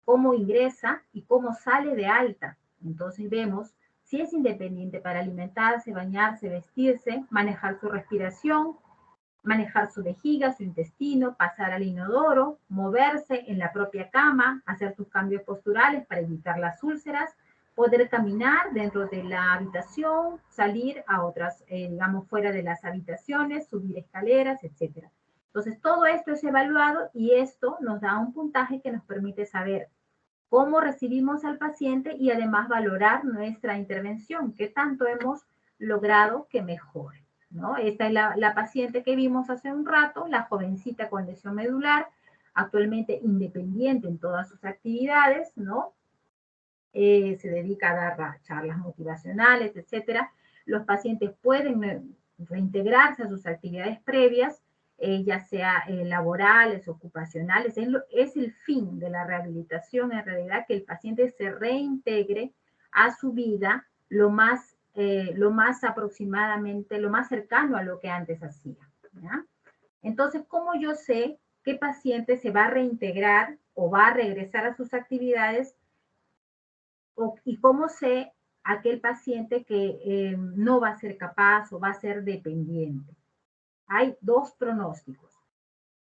cómo ingresa y cómo sale de alta. Entonces vemos si es independiente para alimentarse, bañarse, vestirse, manejar su respiración, manejar su vejiga, su intestino, pasar al inodoro, moverse en la propia cama, hacer sus cambios posturales para evitar las úlceras, poder caminar dentro de la habitación, salir a otras, digamos, fuera de las habitaciones, subir escaleras, etc. Entonces, todo esto es evaluado y esto nos da un puntaje que nos permite saber cómo recibimos al paciente y además valorar nuestra intervención, qué tanto hemos logrado que mejore, ¿no? Esta es la paciente que vimos hace un rato, la jovencita con lesión medular, actualmente independiente en todas sus actividades, ¿no? Se dedica a dar charlas motivacionales, etcétera. Los pacientes pueden reintegrarse a sus actividades previas, ya sea laborales, ocupacionales. Es el fin de la rehabilitación, en realidad, que el paciente se reintegre a su vida lo más aproximadamente, lo más cercano a lo que antes hacía, ¿ya? Entonces, ¿cómo yo sé qué paciente se va a reintegrar o va a regresar a sus actividades? Y cómo sé aquel paciente que no va a ser capaz o va a ser dependiente. Hay dos pronósticos.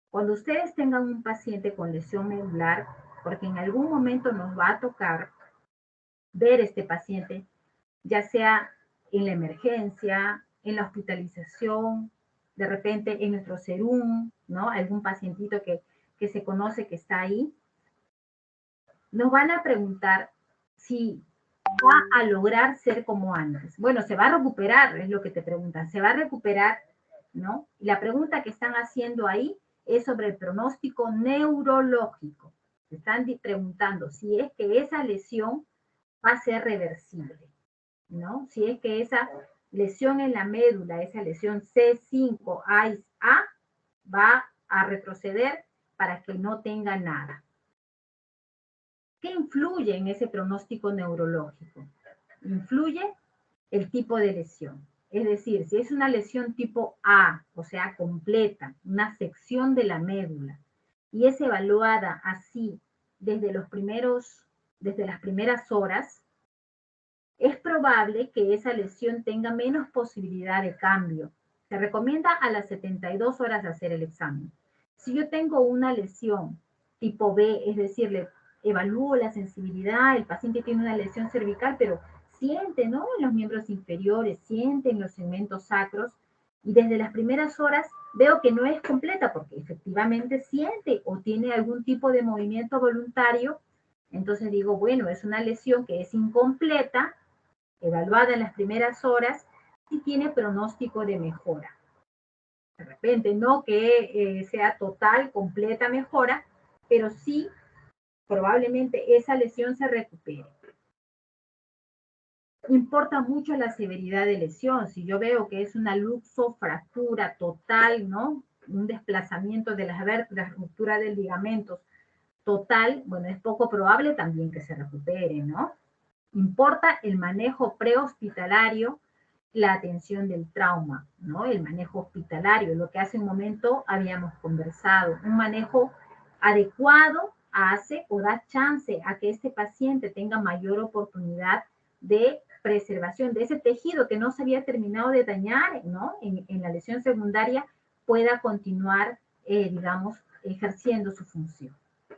Cuando ustedes tengan un paciente con lesión medular, porque en algún momento nos va a tocar ver este paciente, ya sea en la emergencia, en la hospitalización, de repente en nuestro serum, ¿no? Algún pacientito que se conoce que está ahí, nos van a preguntar si va a lograr ser como antes. Bueno, se va a recuperar, es lo que te preguntan, se va a recuperar, ¿no? Y la pregunta que están haciendo ahí es sobre el pronóstico neurológico. Se están preguntando si es que esa lesión va a ser reversible, ¿no? Si es que esa lesión en la médula, esa lesión C5-AIS-A, va a retroceder para que no tenga nada. ¿Qué influye en ese pronóstico neurológico? Influye el tipo de lesión. Es decir, si es una lesión tipo A, o sea, completa, una sección de la médula, y es evaluada así desde las primeras horas, es probable que esa lesión tenga menos posibilidad de cambio. Se recomienda a las 72 horas hacer el examen. Si yo tengo una lesión tipo B, es decir, le evalúo la sensibilidad, el paciente tiene una lesión cervical, pero siente, ¿no? En los miembros inferiores, siente en los segmentos sacros, y desde las primeras horas veo que no es completa porque efectivamente siente o tiene algún tipo de movimiento voluntario, entonces digo, bueno, es una lesión que es incompleta, evaluada en las primeras horas, y tiene pronóstico de mejora. De repente, no que sea total, completa mejora, pero sí probablemente esa lesión se recupere. Importa mucho la severidad de lesión. Si yo veo que es una luxofractura total, ¿no? Un desplazamiento de las vértebras, ruptura del ligamento total, bueno, es poco probable también que se recupere, ¿no? Importa el manejo prehospitalario, la atención del trauma, ¿no? El manejo hospitalario, lo que hace un momento habíamos conversado. Un manejo adecuado hace o da chance a que este paciente tenga mayor oportunidad de preservación de ese tejido que no se había terminado de dañar, ¿no? En la lesión secundaria pueda continuar, digamos, ejerciendo su función.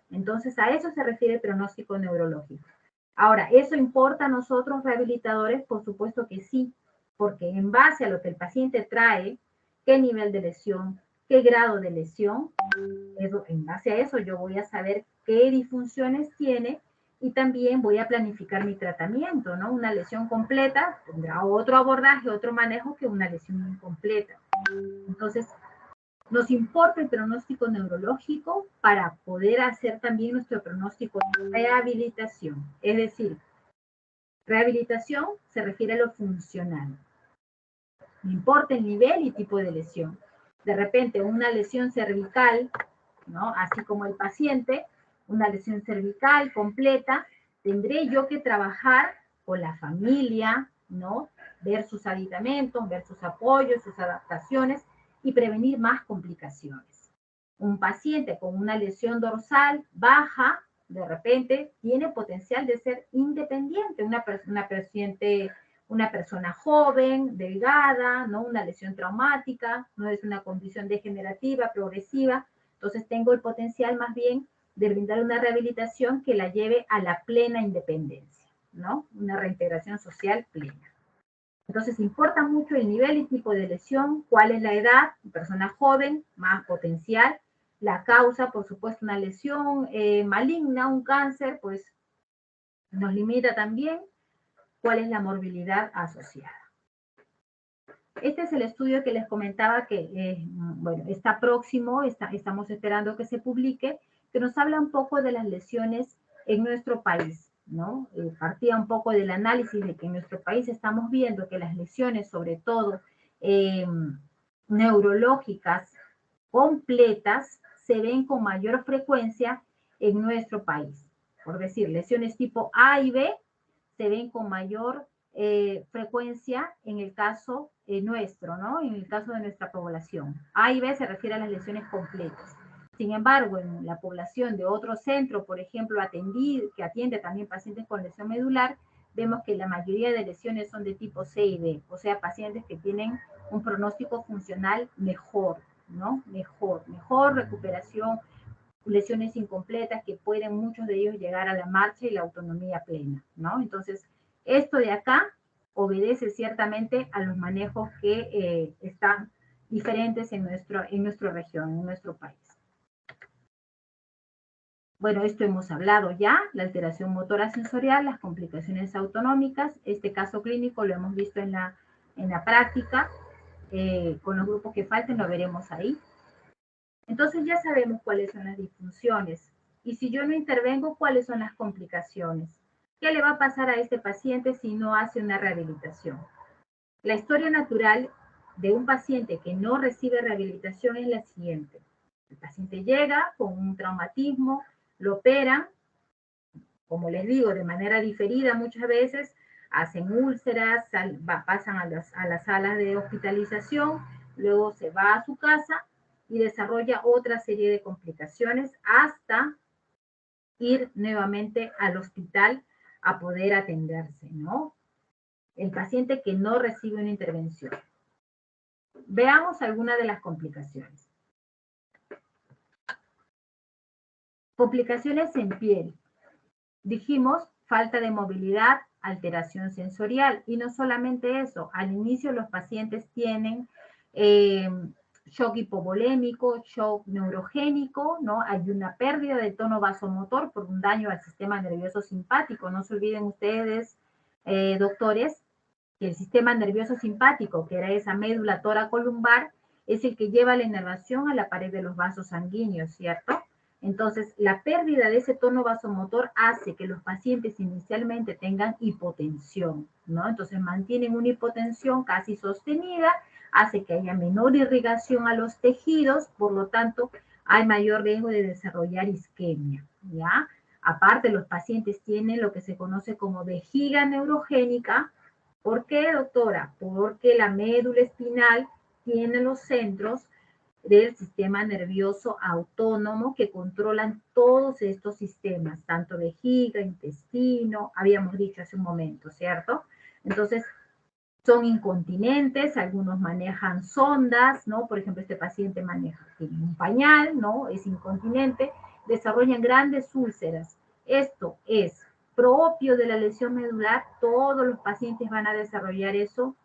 Entonces, a eso se refiere el pronóstico neurológico. Ahora, ¿eso importa a nosotros rehabilitadores? Por supuesto que sí, porque en base a lo que el paciente trae, qué nivel de lesión, qué grado de lesión. En base a eso yo voy a saber qué disfunciones tiene y también voy a planificar mi tratamiento, ¿no? Una lesión completa tendrá otro abordaje, otro manejo que una lesión incompleta. Entonces, nos importa el pronóstico neurológico para poder hacer también nuestro pronóstico de rehabilitación. Es decir, rehabilitación se refiere a lo funcional. No importa el nivel y tipo de lesión. De repente, una lesión cervical, ¿no? Así como el paciente, una lesión cervical completa, tendré yo que trabajar con la familia, ¿no? Ver sus aditamentos, ver sus apoyos, sus adaptaciones y prevenir más complicaciones. Un paciente con una lesión dorsal baja, de repente, tiene potencial de ser independiente, una persona joven, delgada, ¿no? Una lesión traumática, no es una condición degenerativa, progresiva. Entonces tengo el potencial más bien de brindar una rehabilitación que la lleve a la plena independencia, ¿no? Una reintegración social plena. Entonces importa mucho el nivel y tipo de lesión, cuál es la edad, persona joven, más potencial, la causa, por supuesto, una lesión maligna, un cáncer, pues nos limita también cuál es la morbilidad asociada. Este es el estudio que les comentaba que, bueno, está próximo, estamos esperando que se publique, que nos habla un poco de las lesiones en nuestro país, ¿no? Partía un poco del análisis de que en nuestro país estamos viendo que las lesiones, sobre todo neurológicas completas, se ven con mayor frecuencia en nuestro país. Por decir, lesiones tipo A y B se ven con mayor frecuencia en el caso nuestro, ¿no? En el caso de nuestra población. A y B se refiere a las lesiones completas. Sin embargo, en la población de otro centro, por ejemplo, que atiende también pacientes con lesión medular, vemos que la mayoría de lesiones son de tipo C y D, o sea, pacientes que tienen un pronóstico funcional mejor, ¿no? Mejor recuperación, lesiones incompletas que pueden muchos de ellos llegar a la marcha y la autonomía plena, ¿no? Entonces, esto de acá obedece ciertamente a los manejos que están diferentes en nuestra región, en nuestro país. Bueno, esto hemos hablado ya, la alteración motora sensorial, las complicaciones autonómicas. Este caso clínico lo hemos visto en la práctica, con los grupos que falten lo veremos ahí. Entonces ya sabemos cuáles son las disfunciones. Y si yo no intervengo, ¿cuáles son las complicaciones? ¿Qué le va a pasar a este paciente si no hace una rehabilitación? La historia natural de un paciente que no recibe rehabilitación es la siguiente. El paciente llega con un traumatismo, lo operan, como les digo, de manera diferida muchas veces, hacen úlceras, pasan a las salas de hospitalización, luego se va a su casa y desarrolla otra serie de complicaciones hasta ir nuevamente al hospital a poder atenderse, ¿no? El paciente que no recibe una intervención. Veamos algunas de las complicaciones. Complicaciones en piel. Dijimos falta de movilidad, alteración sensorial, y no solamente eso, al inicio los pacientes tienen shock hipovolémico, shock neurogénico, ¿no? Hay una pérdida del tono vasomotor por un daño al sistema nervioso simpático. No se olviden ustedes, doctores, que el sistema nervioso simpático, que era esa médula toracolumbar, es el que lleva la inervación a la pared de los vasos sanguíneos, ¿cierto? Entonces, la pérdida de ese tono vasomotor hace que los pacientes inicialmente tengan hipotensión, ¿no? Entonces, mantienen una hipotensión casi sostenida, hace que haya menor irrigación a los tejidos, por lo tanto, hay mayor riesgo de desarrollar isquemia, ¿ya? Aparte, los pacientes tienen lo que se conoce como vejiga neurogénica. ¿Por qué, doctora? Porque la médula espinal tiene los centros del sistema nervioso autónomo que controlan todos estos sistemas, tanto vejiga, intestino, habíamos dicho hace un momento, ¿cierto? Entonces, son incontinentes, algunos manejan sondas, ¿no? Por ejemplo, este paciente tiene un pañal, ¿no? Es incontinente, desarrollan grandes úlceras. Esto es propio de la lesión medular, ¿todos los pacientes van a desarrollar eso?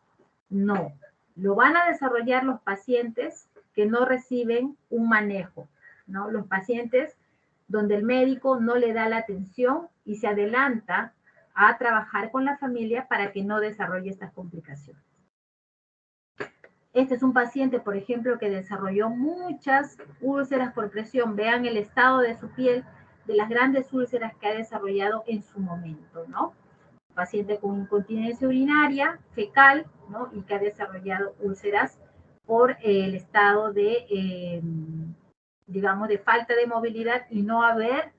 No. Lo van a desarrollar los pacientes que no reciben un manejo, ¿no? Los pacientes donde el médico no le da la atención y se adelanta a trabajar con la familia para que no desarrolle estas complicaciones. Este es un paciente, por ejemplo, que desarrolló muchas úlceras por presión. Vean el estado de su piel, de las grandes úlceras que ha desarrollado en su momento, ¿no? Paciente con incontinencia urinaria, fecal, ¿no? Y que ha desarrollado úlceras por el estado de, digamos, de falta de movilidad y no haber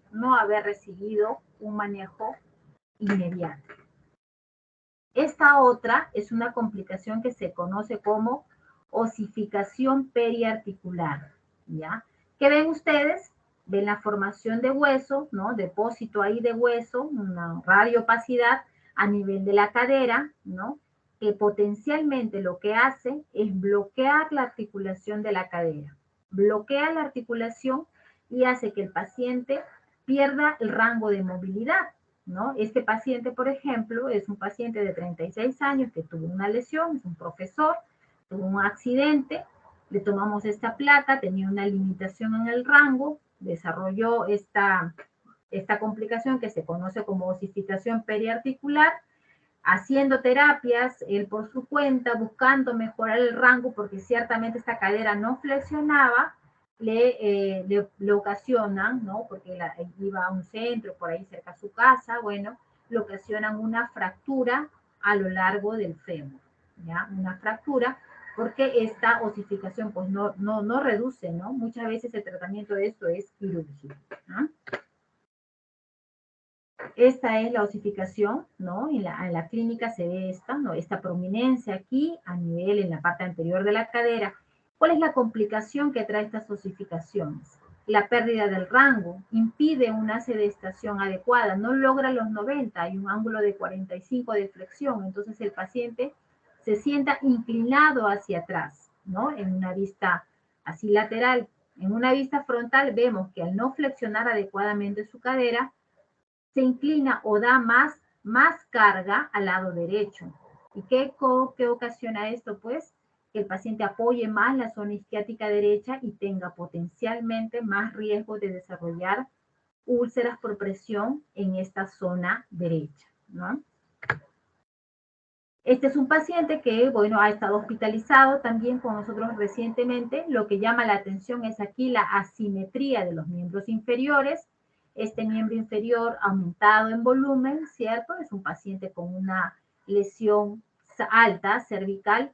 recibido un manejo inmediato. Esta otra es una complicación que se conoce como osificación periarticular, ¿ya? ¿Qué ven ustedes? Ven la formación de hueso, ¿no? Depósito ahí de hueso, una radiopacidad a nivel de la cadera, ¿no? Que potencialmente lo que hace es bloquear la articulación de la cadera. Bloquea la articulación y hace que el paciente pierda el rango de movilidad, ¿no? Este paciente, por ejemplo, es un paciente de 36 años que tuvo una lesión, es un profesor, tuvo un accidente, le tomamos esta placa, tenía una limitación en el rango, desarrolló esta complicación que se conoce como osificación periarticular, haciendo terapias, él por su cuenta, buscando mejorar el rango, porque ciertamente esta cadera no flexionaba, le ocasionan, ¿no? Porque iba a un centro por ahí cerca a su casa, bueno, le ocasionan una fractura a lo largo del fémur, ¿ya? Una fractura, porque esta osificación pues no reduce, ¿no? Muchas veces el tratamiento de esto es quirúrgico, ¿no? Esta es la osificación, ¿no? En la clínica se ve esta, ¿no? Esta prominencia aquí a nivel en la parte anterior de la cadera. ¿Cuál es la complicación que trae estas osificaciones? La pérdida del rango, impide una sedestación adecuada, no logra los 90, hay un ángulo de 45 de flexión, entonces el paciente se sienta inclinado hacia atrás, ¿no? En una vista así lateral. En una vista frontal vemos que al no flexionar adecuadamente su cadera, se inclina o da más carga al lado derecho. ¿Y qué ocasiona esto? Pues que el paciente apoye más la zona isquiática derecha y tenga potencialmente más riesgo de desarrollar úlceras por presión en esta zona derecha, ¿no? Este es un paciente que, bueno, ha estado hospitalizado también con nosotros recientemente. Lo que llama la atención es aquí la asimetría de los miembros inferiores. Este miembro inferior aumentado en volumen, ¿cierto? Es un paciente con una lesión alta, cervical.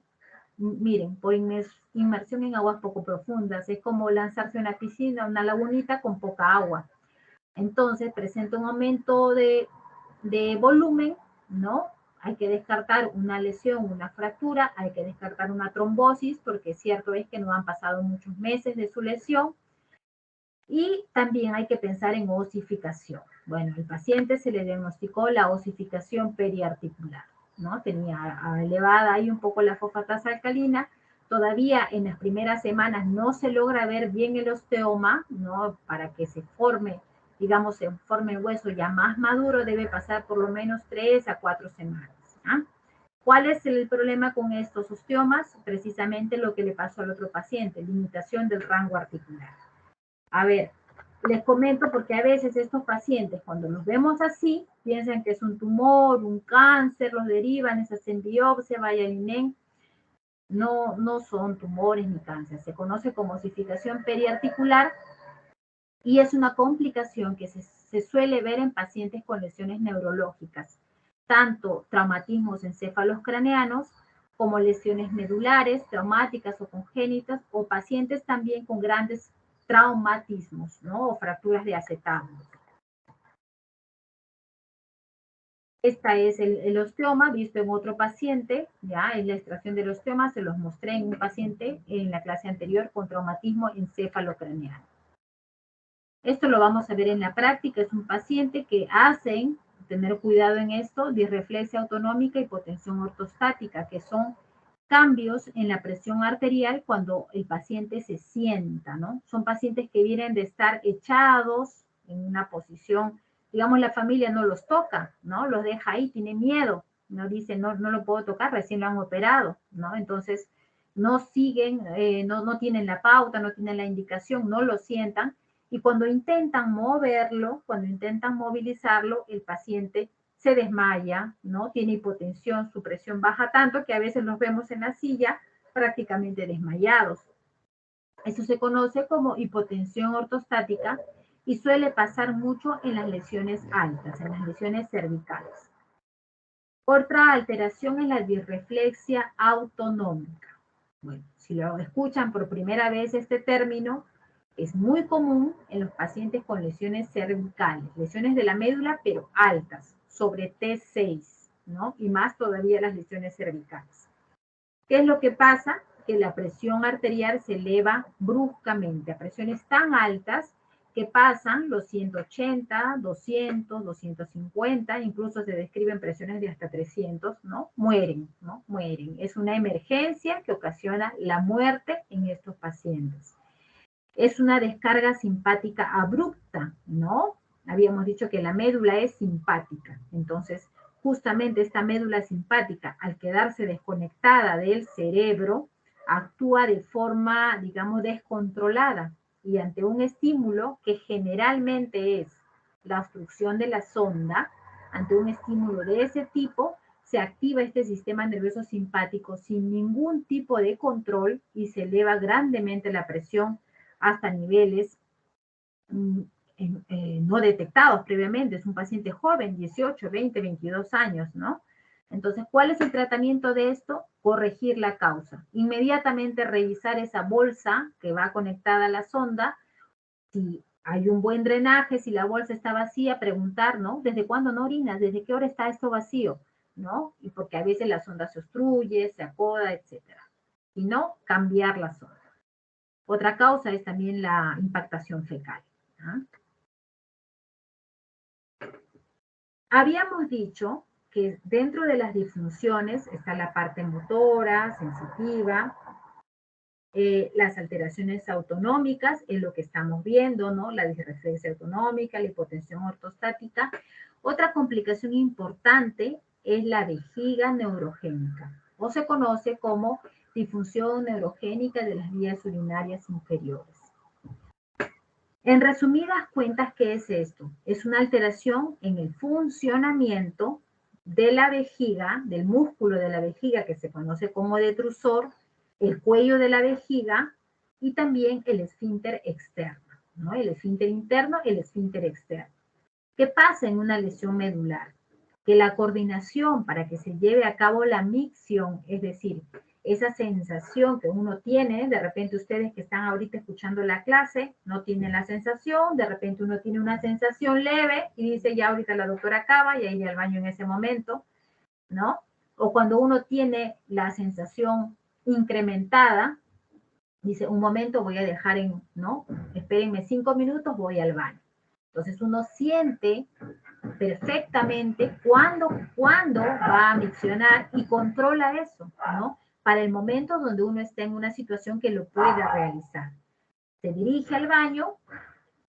Miren, por inmersión en aguas poco profundas. Es como lanzarse a una piscina, una lagunita con poca agua. Entonces, presenta un aumento de volumen, ¿no? Hay que descartar una lesión, una fractura, hay que descartar una trombosis, porque cierto es que no han pasado muchos meses de su lesión. Y también hay que pensar en osificación. Bueno, al paciente se le diagnosticó la osificación periarticular, ¿no? Tenía elevada ahí un poco la fosfatasa alcalina. Todavía en las primeras semanas no se logra ver bien el osteoma, ¿no? Para que se forme, digamos, se forme el hueso ya más maduro, debe pasar por lo menos 3 a 4 semanas. ¿Ah? ¿Cuál es el problema con estos osteomas? Precisamente lo que le pasó al otro paciente, limitación del rango articular. A ver, les comento porque a veces estos pacientes, cuando los vemos así, piensan que es un tumor, un cáncer, los derivan, se hacen biopsia, vaya al INEM. No son tumores ni cáncer, se conoce como osificación periarticular y es una complicación que se suele ver en pacientes con lesiones neurológicas, tanto traumatismos encéfalos-craneanos como lesiones medulares, traumáticas o congénitas, o pacientes también con grandes traumatismos, ¿no? O fracturas de acetato. Esta es el osteoma visto en otro paciente, ya es la extracción del osteoma, se los mostré en un paciente en la clase anterior con traumatismo encéfalo-craneano. Esto lo vamos a ver en la práctica, es un paciente que hacen, tener cuidado en esto, disreflexia autonómica y hipotensión ortostática, que son cambios en la presión arterial cuando el paciente se sienta, ¿no? Son pacientes que vienen de estar echados en una posición, digamos, la familia no los toca, ¿no? Los deja ahí, tiene miedo, no dice, no lo puedo tocar, recién lo han operado, ¿no? Entonces, no siguen, no tienen la pauta, no tienen la indicación, no lo sientan, y cuando intentan moverlo, cuando intentan movilizarlo, el paciente se desmaya, ¿no? Tiene hipotensión, su presión baja tanto que a veces los vemos en la silla prácticamente desmayados. Eso se conoce como hipotensión ortostática y suele pasar mucho en las lesiones altas, en las lesiones cervicales. Otra alteración es la disreflexia autonómica. Bueno, si lo escuchan por primera vez este término, es muy común en los pacientes con lesiones cervicales, lesiones de la médula, pero altas, sobre T6, ¿no? Y más todavía las lesiones cervicales. ¿Qué es lo que pasa? Que la presión arterial se eleva bruscamente a presiones tan altas que pasan los 180, 200, 250, incluso se describen presiones de hasta 300, ¿no? Mueren, ¿no? Mueren. Es una emergencia que ocasiona la muerte en estos pacientes. Es una descarga simpática abrupta, ¿no? Habíamos dicho que la médula es simpática, entonces justamente esta médula simpática, al quedarse desconectada del cerebro, actúa de forma, digamos, descontrolada y ante un estímulo que generalmente es la obstrucción de la sonda, ante un estímulo de ese tipo, se activa este sistema nervioso simpático sin ningún tipo de control y se eleva grandemente la presión hasta niveles no detectados previamente. Es un paciente joven, 18, 20, 22 años, ¿no? Entonces, ¿cuál es el tratamiento de esto? Corregir la causa. Inmediatamente revisar esa bolsa que va conectada a la sonda. Si hay un buen drenaje, si la bolsa está vacía, preguntar, ¿no? ¿Desde cuándo no orinas? ¿Desde qué hora está esto vacío? ¿No? Y porque a veces la sonda se obstruye, se acoda, etc. Si no, cambiar la sonda. Otra causa es también la impactación fecal. ¿Ah? Habíamos dicho que dentro de las disfunciones está la parte motora, sensitiva, las alteraciones autonómicas, es lo que estamos viendo, ¿no? La disreflexia autonómica, la hipotensión ortostática. Otra complicación importante es la vejiga neurogénica, o se conoce como disfunción neurogénica de las vías urinarias inferiores. En resumidas cuentas, ¿qué es esto? Es una alteración en el funcionamiento de la vejiga, del músculo de la vejiga que se conoce como detrusor, el cuello de la vejiga y también el esfínter externo, ¿no? El esfínter interno, el esfínter externo. ¿Qué pasa en una lesión medular? Que la coordinación para que se lleve a cabo la micción, es decir, esa sensación que uno tiene, de repente ustedes que están ahorita escuchando la clase, no tienen la sensación, de repente uno tiene una sensación leve y dice, ya ahorita la doctora acaba y iré al baño en ese momento, ¿no? O cuando uno tiene la sensación incrementada, dice, un momento voy a dejar ¿no? Espérenme 5 minutos, voy al baño. Entonces uno siente perfectamente cuándo va a miccionar y controla eso, ¿no? Para el momento donde uno está en una situación que lo pueda realizar. Se dirige al baño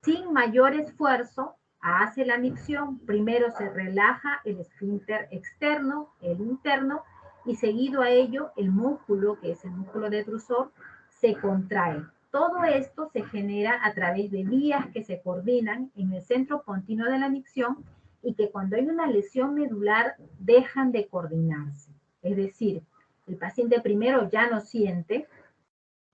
sin mayor esfuerzo, hace la micción, primero se relaja el esfínter externo, el interno, y seguido a ello el músculo, que es el músculo detrusor, se contrae. Todo esto se genera a través de vías que se coordinan en el centro continuo de la micción y que cuando hay una lesión medular dejan de coordinarse. Es decir, el paciente primero ya no siente,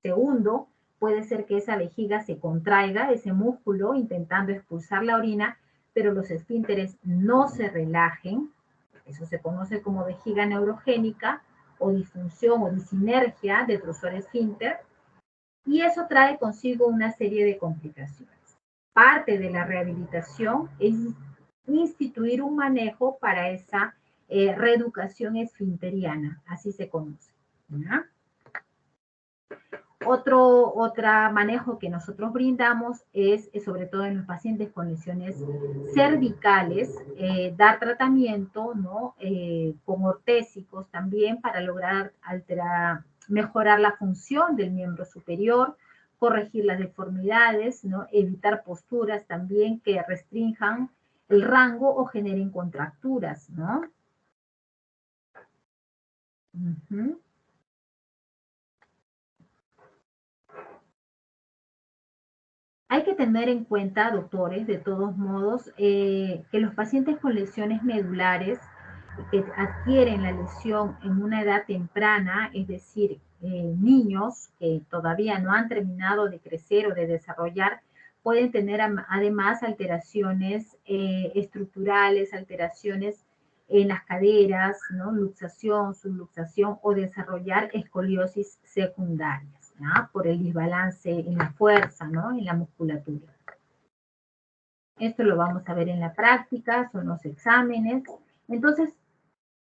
segundo, puede ser que esa vejiga se contraiga, ese músculo intentando expulsar la orina, pero los esfínteres no se relajen. Eso se conoce como vejiga neurogénica o disfunción o disinergia de trusor esfínter. Y eso trae consigo una serie de complicaciones. Parte de la rehabilitación es instituir un manejo para esa reeducación esfinteriana, así se conoce. ¿Ya? Otro manejo que nosotros brindamos es, sobre todo en los pacientes con lesiones cervicales, dar tratamiento, ¿no? Con ortésicos también para lograr mejorar la función del miembro superior, corregir las deformidades, ¿no? Evitar posturas también que restrinjan el rango o generen contracturas, ¿no? Hay que tener en cuenta, doctores, de todos modos, que los pacientes con lesiones medulares que adquieren la lesión en una edad temprana, es decir, niños que todavía no han terminado de crecer o de desarrollar, pueden tener además alteraciones estructurales, alteraciones en las caderas, ¿no? Luxación, subluxación o desarrollar escoliosis secundarias, ¿no? Por el desbalance en la fuerza, ¿no? En la musculatura. Esto lo vamos a ver en la práctica, son los exámenes. Entonces,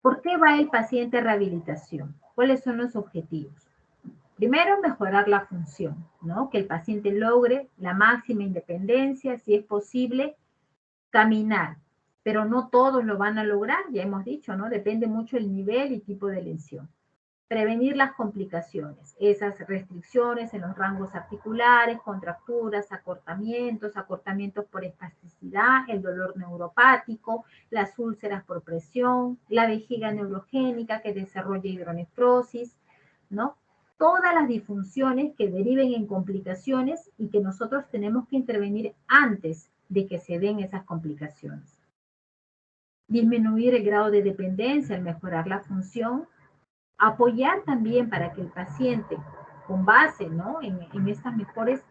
¿por qué va el paciente a rehabilitación? ¿Cuáles son los objetivos? Primero, mejorar la función, ¿no? Que el paciente logre la máxima independencia, si es posible, caminar. Pero no todos lo van a lograr, ya hemos dicho, ¿no? Depende mucho el nivel y tipo de lesión. Prevenir las complicaciones, esas restricciones en los rangos articulares, contracturas, acortamientos por espasticidad, el dolor neuropático, las úlceras por presión, la vejiga neurogénica que desarrolla hidronefrosis, ¿no? Todas las disfunciones que deriven en complicaciones y que nosotros tenemos que intervenir antes de que se den esas complicaciones. Disminuir el grado de dependencia al mejorar la función. Apoyar también para que el paciente, con base, ¿no? en estas mejoras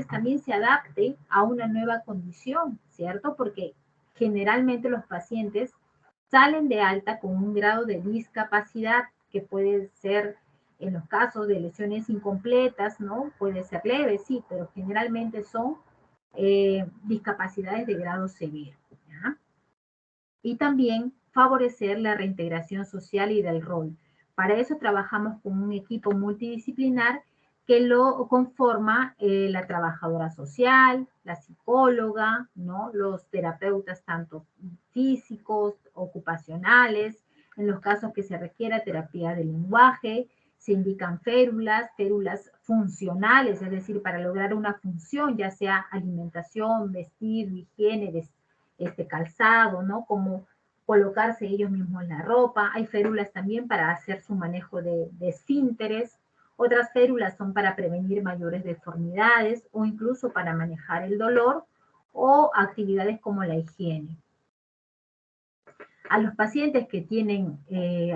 también se adapte a una nueva condición, ¿cierto? Porque generalmente los pacientes salen de alta con un grado de discapacidad que puede ser, en los casos de lesiones incompletas, ¿no? Puede ser leve, sí, pero generalmente son discapacidades de grado severo, ¿ya? Y también favorecer la reintegración social y del rol. Para eso trabajamos con un equipo multidisciplinar que lo conforma la trabajadora social, la psicóloga, ¿no? Los terapeutas tanto físicos, ocupacionales, en los casos que se requiera terapia de lenguaje, se indican férulas funcionales, es decir, para lograr una función, ya sea alimentación, vestir, higiene, calzado, ¿no? Como colocarse ellos mismos la ropa. Hay férulas también para hacer su manejo de esfínteres. Otras férulas son para prevenir mayores deformidades o incluso para manejar el dolor o actividades como la higiene. A los pacientes que tienen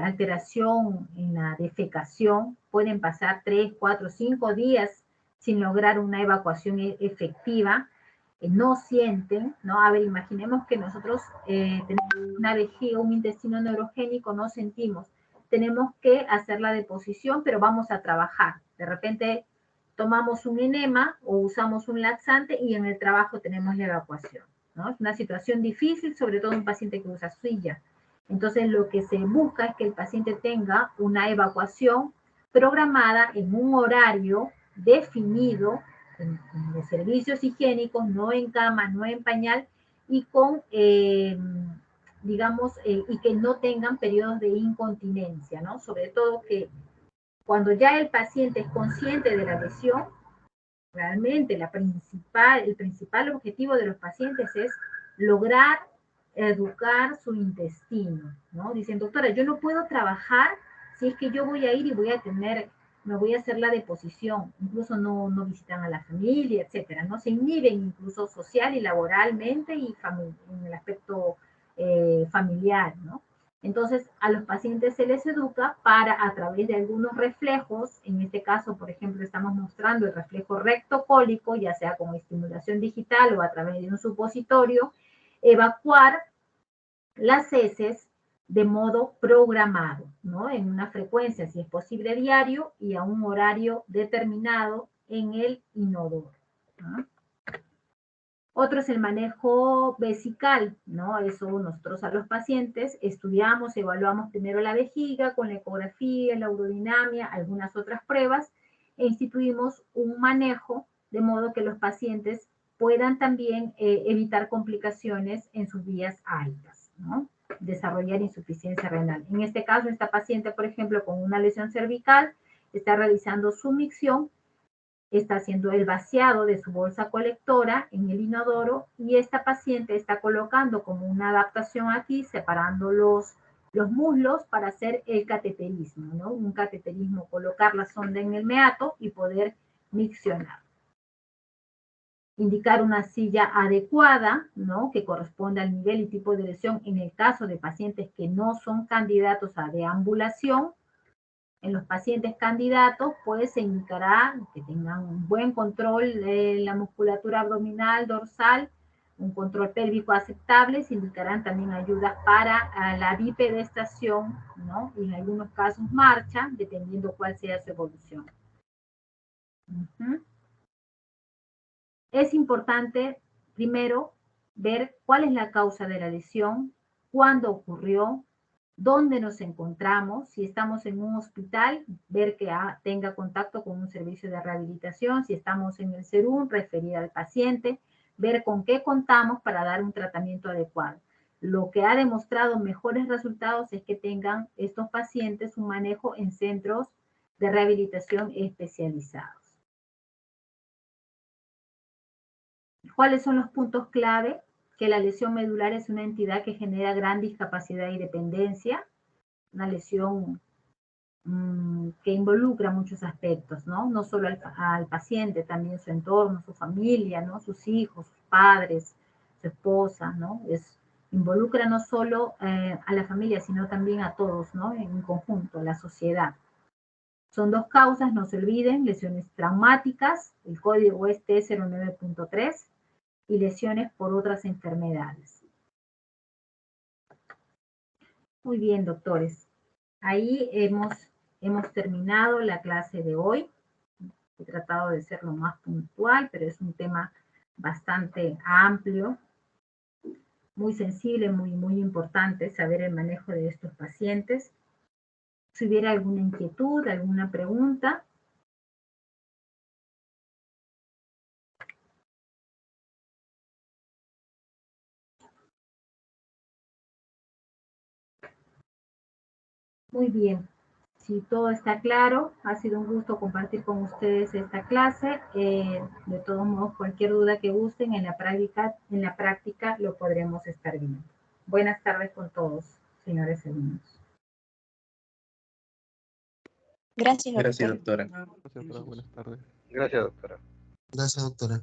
alteración en la defecación pueden pasar 3, 4, 5 días sin lograr una evacuación efectiva. No sienten, ¿no? A ver, imaginemos que nosotros tenemos una vejiga, un intestino neurogénico, no sentimos. Tenemos que hacer la deposición, pero vamos a trabajar. De repente tomamos un enema o usamos un laxante y en el trabajo tenemos la evacuación, ¿no? Es una situación difícil, sobre todo un paciente que usa silla. Entonces, lo que se busca es que el paciente tenga una evacuación programada en un horario definido en los servicios higiénicos, no en cama, no en pañal, y con, digamos, y que no tengan periodos de incontinencia, ¿no? Sobre todo que cuando ya el paciente es consciente de la lesión, realmente el principal objetivo de los pacientes es lograr educar su intestino, ¿no? Dicen, doctora, yo no puedo trabajar si es que yo voy a ir y me voy a hacer la deposición, incluso no visitan a la familia, etcétera, ¿no? Se inhiben incluso social y laboralmente y en el aspecto familiar, ¿no? Entonces, a los pacientes se les educa para, a través de algunos reflejos, en este caso, por ejemplo, estamos mostrando el reflejo rectocólico, ya sea con estimulación digital o a través de un supositorio, evacuar las heces de modo programado, ¿no? En una frecuencia, si es posible, diario y a un horario determinado en el inodoro, ¿no? Otro es el manejo vesical, ¿no? Eso nosotros a los pacientes estudiamos, evaluamos primero la vejiga con la ecografía, la urodinamia, algunas otras pruebas, e instituimos un manejo de modo que los pacientes puedan también evitar complicaciones en sus vías aéreas, ¿no? Desarrollar insuficiencia renal. En este caso, esta paciente, por ejemplo, con una lesión cervical, está realizando su micción, está haciendo el vaciado de su bolsa colectora en el inodoro y esta paciente está colocando como una adaptación aquí, separando los muslos para hacer el cateterismo, ¿no? Un cateterismo, colocar la sonda en el meato y poder miccionar. indicar una silla adecuada, ¿no? Que corresponda al nivel y tipo de lesión en el caso de pacientes que no son candidatos a deambulación. En los pacientes candidatos, pues se indicará que tengan un buen control de la musculatura abdominal, dorsal, un control pélvico aceptable. Se indicarán también ayudas para la bipedestación, ¿no? Y en algunos casos marcha, dependiendo cuál sea su evolución. Es importante, primero, ver cuál es la causa de la lesión, cuándo ocurrió, dónde nos encontramos. Si estamos en un hospital, ver que tenga contacto con un servicio de rehabilitación. Si estamos en el SERUM, referir al paciente, ver con qué contamos para dar un tratamiento adecuado. Lo que ha demostrado mejores resultados es que tengan estos pacientes un manejo en centros de rehabilitación especializados. ¿Cuáles son los puntos clave? Que la lesión medular es una entidad que genera gran discapacidad y dependencia, una lesión que involucra muchos aspectos, ¿no? No solo al paciente, también su entorno, su familia, ¿no? Sus hijos, sus padres, su esposa, ¿no? Involucra no solo a la familia, sino también a todos, ¿no? En conjunto, la sociedad. Son dos causas, no se olviden: lesiones traumáticas, el código es T09.3, y lesiones por otras enfermedades. Muy bien, doctores. Ahí hemos terminado la clase de hoy. He tratado de ser lo más puntual, pero es un tema bastante amplio, muy sensible, muy importante saber el manejo de estos pacientes. Si hubiera alguna inquietud, alguna pregunta. Muy bien. Si todo está claro, ha sido un gusto compartir con ustedes esta clase. De todos modos, cualquier duda que gusten en la práctica lo podremos estar viendo. Buenas tardes con todos, señores alumnos. Gracias, Gracias, doctora. doctora. Buenas tardes. Gracias, doctora. Gracias, doctora.